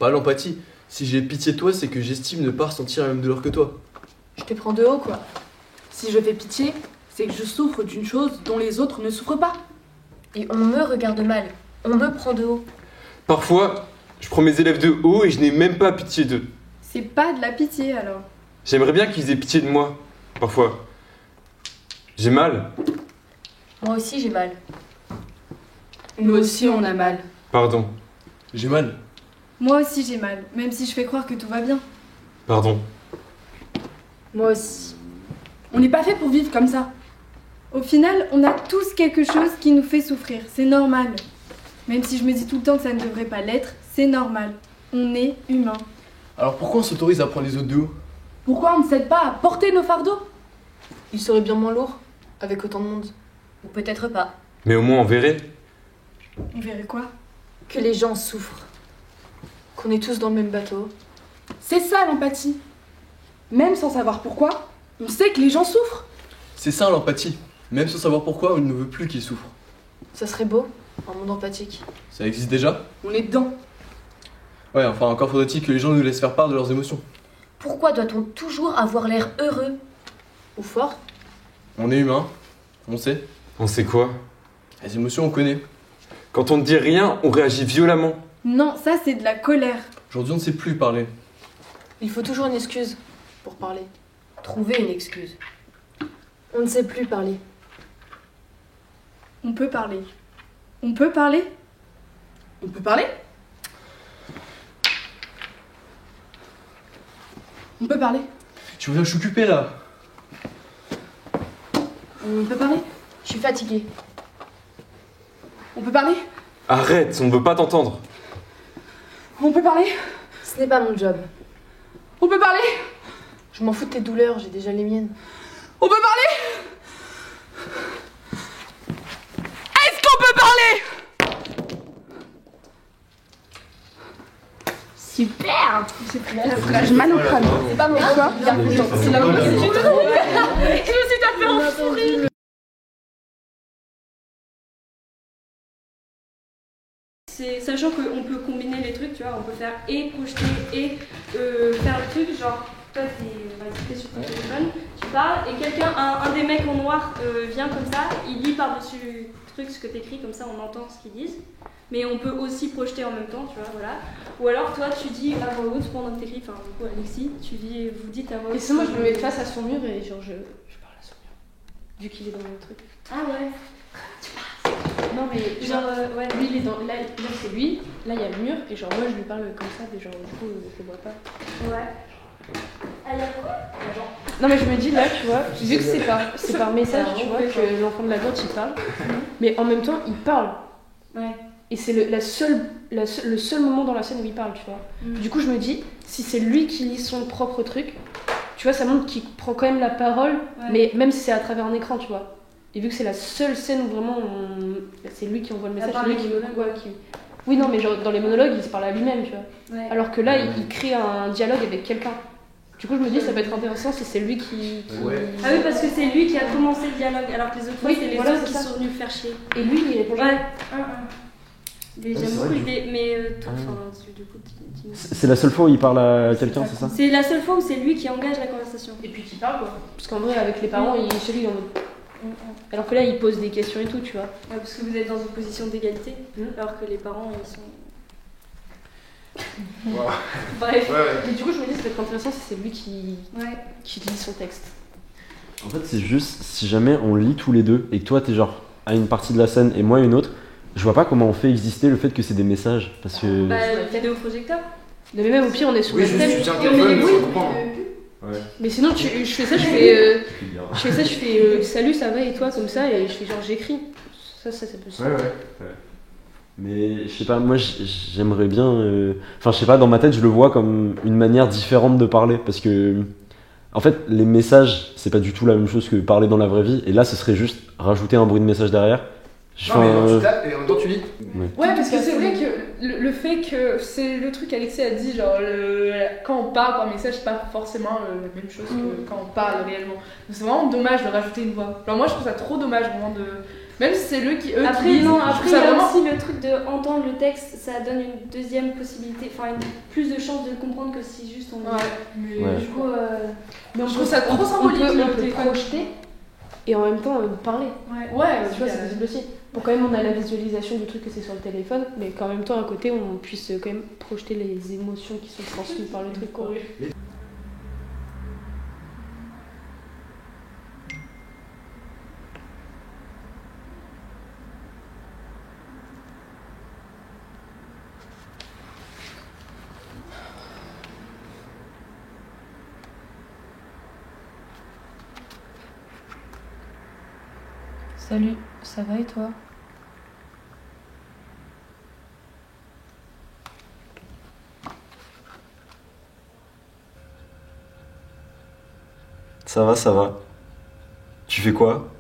Pas l'empathie. Si j'ai pitié de toi, c'est que j'estime ne pas ressentir la même douleur que toi. Je te prends de haut, quoi. Si je fais pitié, c'est que je souffre d'une chose dont les autres ne souffrent pas. Et on me regarde mal. On me prend de haut. Parfois, je prends mes élèves de haut et je n'ai même pas pitié d'eux. C'est pas de la pitié alors. J'aimerais bien qu'ils aient pitié de moi, parfois. J'ai mal. Moi aussi, j'ai mal. Nous aussi, on a mal. Pardon. J'ai mal. Moi aussi j'ai mal, même si je fais croire que tout va bien. Pardon. Moi aussi. On n'est pas fait pour vivre comme ça. Au final, on a tous quelque chose qui nous fait souffrir, c'est normal. Même si je me dis tout le temps que ça ne devrait pas l'être, c'est normal. On est humain. Alors pourquoi on s'autorise à prendre les autres de haut? Pourquoi on ne s'aide pas à porter nos fardeaux? Il serait bien moins lourd, avec autant de monde. Ou peut-être pas. Mais au moins on verrait. On verrait quoi? Que les gens souffrent. Qu'on est tous dans le même bateau. C'est ça l'empathie. Même sans savoir pourquoi, on sait que les gens souffrent. C'est ça l'empathie. Même sans savoir pourquoi, on ne veut plus qu'ils souffrent. Ça serait beau, un monde empathique. Ça existe déjà? On est dedans. Ouais, enfin encore faudrait-il que les gens nous laissent faire part de leurs émotions. Pourquoi doit-on toujours avoir l'air heureux? Ou fort? On est humain, on sait. On sait quoi? Les émotions, on connaît. Quand on ne dit rien, on réagit violemment. Non, ça c'est de la colère. Aujourd'hui, on ne sait plus parler. Il faut toujours une excuse pour parler. Trouver une excuse. On ne sait plus parler. On peut parler. On peut parler? On peut parler? On peut parler? Tu veux, je suis occupé là. On peut parler? Je suis fatiguée. On peut parler? Arrête, on ne veut pas t'entendre. On peut parler? Ce n'est pas mon job. On peut parler? Je m'en fous de tes douleurs, j'ai déjà les miennes. On peut parler? Est-ce qu'on peut parler? Super! J'ai pris la frage mal au crâne. C'est pas mon job. C'est la bonne question. Je me suis tapé en souris. Sachant qu'on peut combiner les trucs, tu vois, on peut faire et projeter et faire le truc, genre toi t'es sur ton téléphone, tu parles et quelqu'un, un des mecs en noir vient comme ça, il lit par-dessus le truc ce que t'écris, comme ça on entend ce qu'ils disent. Mais on peut aussi projeter en même temps, tu vois, voilà. Ou alors toi tu dis à voix haute pendant que t'écris, enfin du coup Alexis, vous dites à voix haute. Et sinon moi je me mets face à son mur et genre je parle à son mur. Vu qu'il est dans le truc. Ah ouais. Non mais Genre, ouais, lui il est dans. Là c'est lui, là il y a le mur, et genre moi je lui parle comme ça, mais genre du coup je le vois pas. Ouais. Non mais je me dis là, tu vois, vu que c'est par message, tu vois, que l'enfant de la grotte il parle, mais en même temps il parle. Ouais. Et c'est le seul moment dans la scène où il parle, tu vois. Du coup je me dis, si c'est lui qui lit son propre truc, tu vois, ça montre qu'il prend quand même la parole, mais même si c'est à travers un écran, tu vois. Et vu que c'est la seule scène où vraiment c'est lui qui envoie le message, c'est lui qui... Oui non mais genre dans les monologues il se parle à lui-même, tu vois. Ouais. Alors que là il crée un dialogue avec quelqu'un. Du coup, je me dis, ça peut être intéressant si c'est lui qui... Ah oui, parce que c'est lui qui a commencé le dialogue, alors que les autres fois, c'est les autres qui ça. sont venus faire chier. Et lui, il répond jamais. Mais j'aime beaucoup l'idée, mais du coup, dis-nous. C'est la seule fois où il parle à quelqu'un, c'est ça? C'est la seule fois où c'est lui qui engage la conversation. Et puis qui parle, quoi. Parce qu'en vrai, avec les parents, il est chez lui en mode... Alors que là, il pose des questions et tout, tu vois. Ouais, parce que vous êtes dans une position d'égalité, alors que les parents, ils sont... Bref. Et du coup, je me dis, ça peut être intéressant si c'est lui qui lit son texte. En fait, c'est juste, si jamais on lit tous les deux et que toi t'es genre à une partie de la scène et moi à une autre, je vois pas comment on fait exister le fait que c'est des messages. Parce que. Bah, vidéoprojecteur. Mais même au pire, on est sur Oui, la juste scène tu tiens le et on met téléphone, les mais bruits. sans comprendre. Ouais. Mais sinon, je fais ça, je fais salut, ça va et toi, comme ça, et je fais genre j'écris. Ça peut se faire. Ouais. Mais je sais pas, moi j'aimerais bien. Enfin, je sais pas, dans ma tête, je le vois comme une manière différente de parler. Parce que, en fait, les messages, c'est pas du tout la même chose que parler dans la vraie vie. Et là, ce serait juste rajouter un bruit de message derrière. Non, mais tu tapes et en même temps tu lis. Ouais, parce que c'est vrai que le fait que c'est le truc qu'Alexis a dit, genre quand on parle par message, c'est pas forcément la même chose que quand on parle réellement. Donc c'est vraiment dommage de rajouter une voix. Alors moi je trouve ça trop dommage vraiment de. Même si c'est eux qui lisent, Après, il y a vraiment... aussi le truc d'entendre le texte, ça donne une deuxième possibilité, enfin plus de chances de le comprendre que si juste on. Ouais. Du coup, mais je trouve ça trop symbolique on peut projeter et en même temps parler. Ouais, tu vois, c'est possible aussi. Pour quand même on a la visualisation du truc que c'est sur le téléphone, mais qu'en même temps à côté on puisse quand même projeter les émotions qui sont transmises par le truc, quoi. Salut, ça va et toi? Ça va, ça va. Tu fais quoi?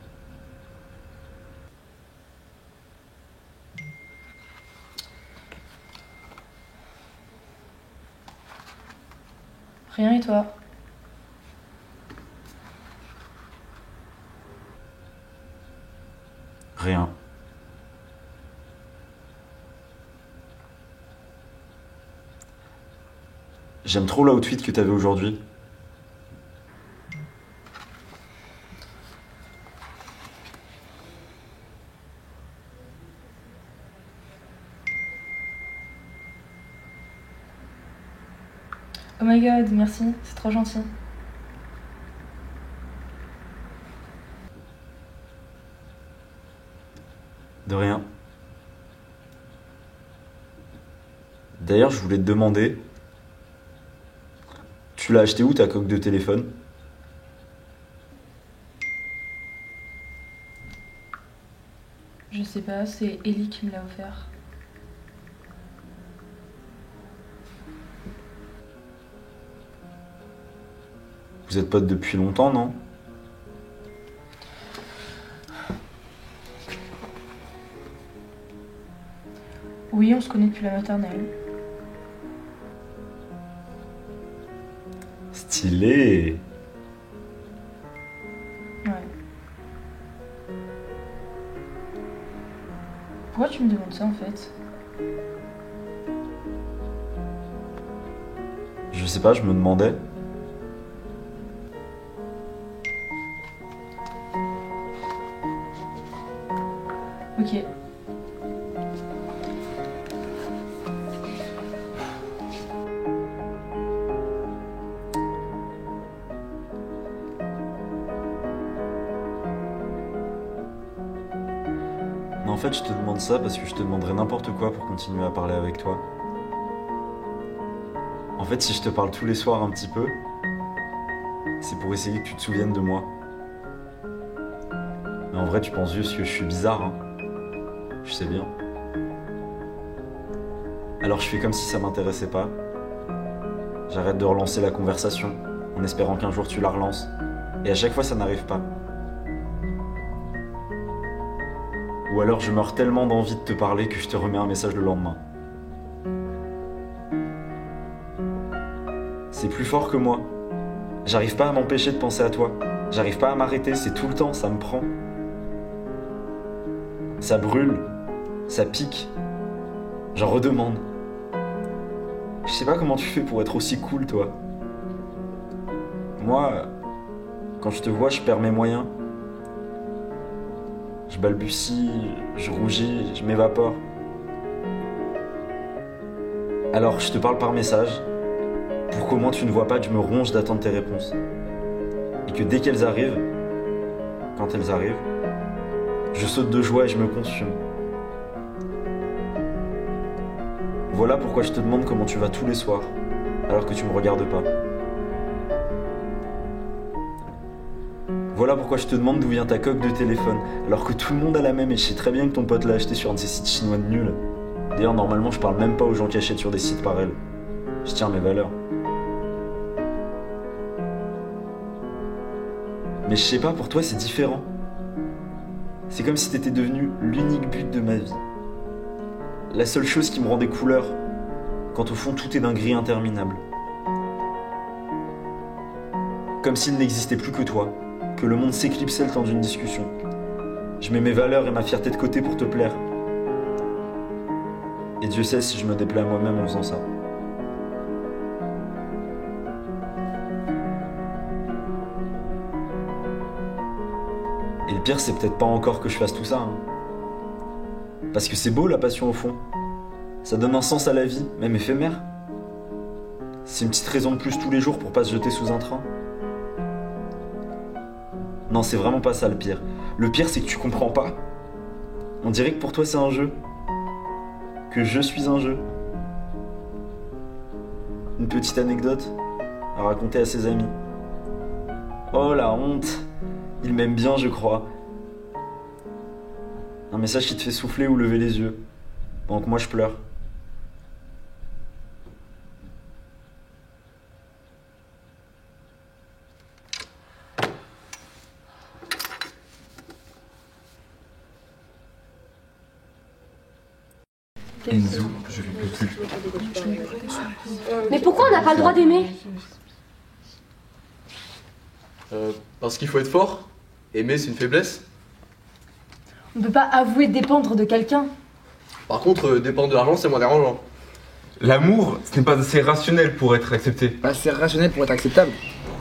Rien et toi? Rien. J'aime trop l'outfit que t'avais aujourd'hui. Oh my god, merci, c'est trop gentil. De rien. D'ailleurs, je voulais te demander, tu l'as acheté où ta coque de téléphone? Je sais pas, c'est Ellie qui me l'a offert. Vous êtes potes depuis longtemps, non? Oui, on se connaît depuis la maternelle. Stylé. Ouais. Pourquoi tu me demandes ça en fait? Je sais pas, je me demandais. Ok. Non, en fait, je te demande ça parce que je te demanderais n'importe quoi pour continuer à parler avec toi. En fait, si je te parle tous les soirs un petit peu, c'est pour essayer que tu te souviennes de moi. Mais en vrai, tu penses juste que je suis bizarre, hein. Je sais bien. Alors je fais comme si ça m'intéressait pas. J'arrête de relancer la conversation, en espérant qu'un jour tu la relances. Et à chaque fois, ça n'arrive pas. Ou alors je meurs tellement d'envie de te parler que je te remets un message le lendemain. C'est plus fort que moi. J'arrive pas à m'empêcher de penser à toi. J'arrive pas à m'arrêter, c'est tout le temps, ça me prend. Ça brûle, ça pique. J'en redemande. Je sais pas comment tu fais pour être aussi cool, toi. Moi, quand je te vois, je perds mes moyens. Je balbutie, je rougis, je m'évapore. Alors, je te parle par message, pour qu'au moins tu ne vois pas que je me ronge d'attendre tes réponses. Et que dès qu'elles arrivent, quand elles arrivent, je saute de joie et je me consume. Voilà pourquoi je te demande comment tu vas tous les soirs, alors que tu me regardes pas. Voilà pourquoi je te demande d'où vient ta coque de téléphone, alors que tout le monde a la même et je sais très bien que ton pote l'a acheté sur un de ces sites chinois de nuls. D'ailleurs, normalement, je parle même pas aux gens qui achètent sur des sites pareils. Je tiens à mes valeurs. Mais je sais pas, pour toi, c'est différent. C'est comme si t'étais devenu l'unique but de ma vie. La seule chose qui me rend des couleurs, quand au fond tout est d'un gris interminable. Comme s'il n'existait plus que toi, que le monde s'éclipsait le temps d'une discussion. Je mets mes valeurs et ma fierté de côté pour te plaire. Et Dieu sait si je me déplais à moi-même en faisant ça. Et le pire, c'est peut-être pas encore que je fasse tout ça, hein. Parce que c'est beau la passion au fond. Ça donne un sens à la vie, même éphémère. C'est une petite raison de plus tous les jours pour pas se jeter sous un train. Non, c'est vraiment pas ça le pire. Le pire, c'est que tu comprends pas. On dirait que pour toi, c'est un jeu. Que je suis un jeu. Une petite anecdote à raconter à ses amis. Oh la honte. Il m'aime bien, je crois. Un message qui te fait souffler ou lever les yeux, pendant que moi je pleure. Enzo, je ne peux plus. Mais pourquoi on n'a pas le droit d'aimer? Parce qu'il faut être fort. Aimer, c'est une faiblesse. On peut pas avouer dépendre de quelqu'un. Par contre, dépendre de l'argent, c'est moins dérangeant. L'amour, ce n'est pas assez rationnel pour être accepté. Pas assez rationnel pour être acceptable.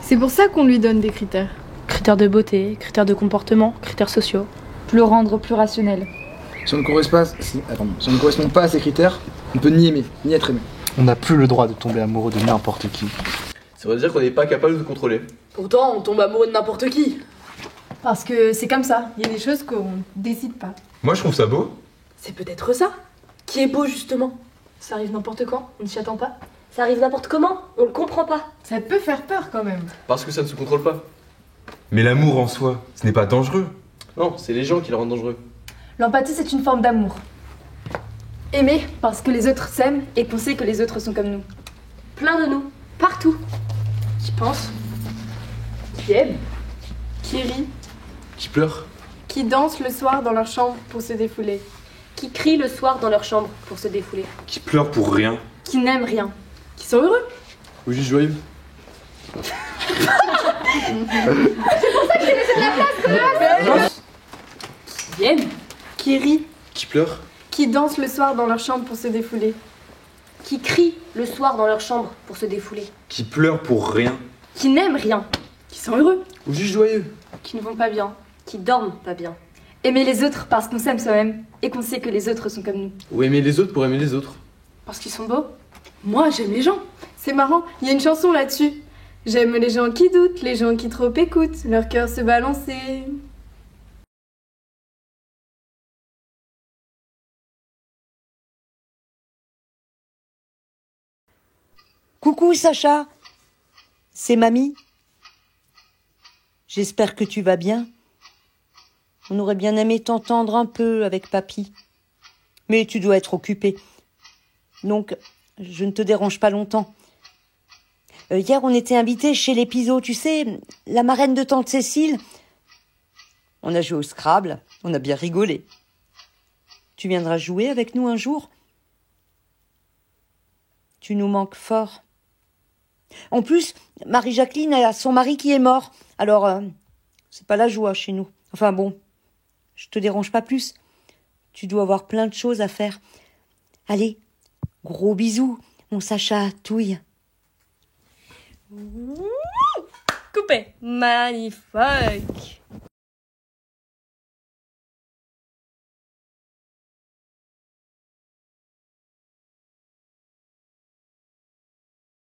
C'est pour ça qu'on lui donne des critères. Critères de beauté, critères de comportement, critères sociaux. Le rendre plus rationnel. Si on ne correspond pas à ces critères, on peut ni aimer, ni être aimé. On n'a plus le droit de tomber amoureux de n'importe qui. Ça veut dire qu'on n'est pas capable de contrôler. Pourtant, on tombe amoureux de n'importe qui. Parce que c'est comme ça. Il y a des choses qu'on décide pas. Moi, je trouve ça beau. C'est peut-être ça. Qui est beau, justement. Ça arrive n'importe quand, on ne s'y attend pas. Ça arrive n'importe comment, on le comprend pas. Ça peut faire peur quand même. Parce que ça ne se contrôle pas. Mais l'amour en soi, ce n'est pas dangereux. Non, c'est les gens qui le rendent dangereux. L'empathie, c'est une forme d'amour. Aimer parce que les autres s'aiment et qu'on sait que les autres sont comme nous. Plein de nous, partout. Qui pense, qui aime, Qui rit, Qui pleure. Qui dansent le soir dans leur chambre pour se défouler. qui crient le soir dans leur chambre pour se défouler. Qui pleure pour rien. Qui n'aiment rien. qui sont heureux. Ou juste joyeux. C'est pour ça que j'ai laissé de la place, connasse. Qui aiment, Qui rient, Qui pleure. qui dansent le soir dans leur chambre pour se défouler. Qui crient le soir dans leur chambre pour se défouler. Qui pleure pour rien. Qui n'aiment rien. qui sont heureux. Ou juste joyeux. Qui ne vont pas bien. Qui dorment pas bien. Aimer les autres parce qu'on s'aime soi-même et qu'on sait que les autres sont comme nous. Ou aimer les autres pour aimer les autres. Parce qu'ils sont beaux. Moi, j'aime les gens. C'est marrant, il y a une chanson là-dessus. J'aime les gens qui doutent, les gens qui trop écoutent, leur cœur se balancer. Coucou Sacha, c'est mamie. J'espère que tu vas bien. On aurait bien aimé t'entendre un peu avec papy. Mais tu dois être occupé. Donc, je ne te dérange pas longtemps. Hier, on était invités chez les Piso, tu sais, la marraine de tante Cécile. On a joué au Scrabble, on a bien rigolé. Tu viendras jouer avec nous un jour? Tu nous manques fort. En plus, Marie-Jacqueline a son mari qui est mort. Alors, c'est pas la joie chez nous. Enfin bon, je te dérange pas plus. Tu dois avoir plein de choses à faire. Allez, gros bisous, mon Sacha touille. Coupé. Magnifique.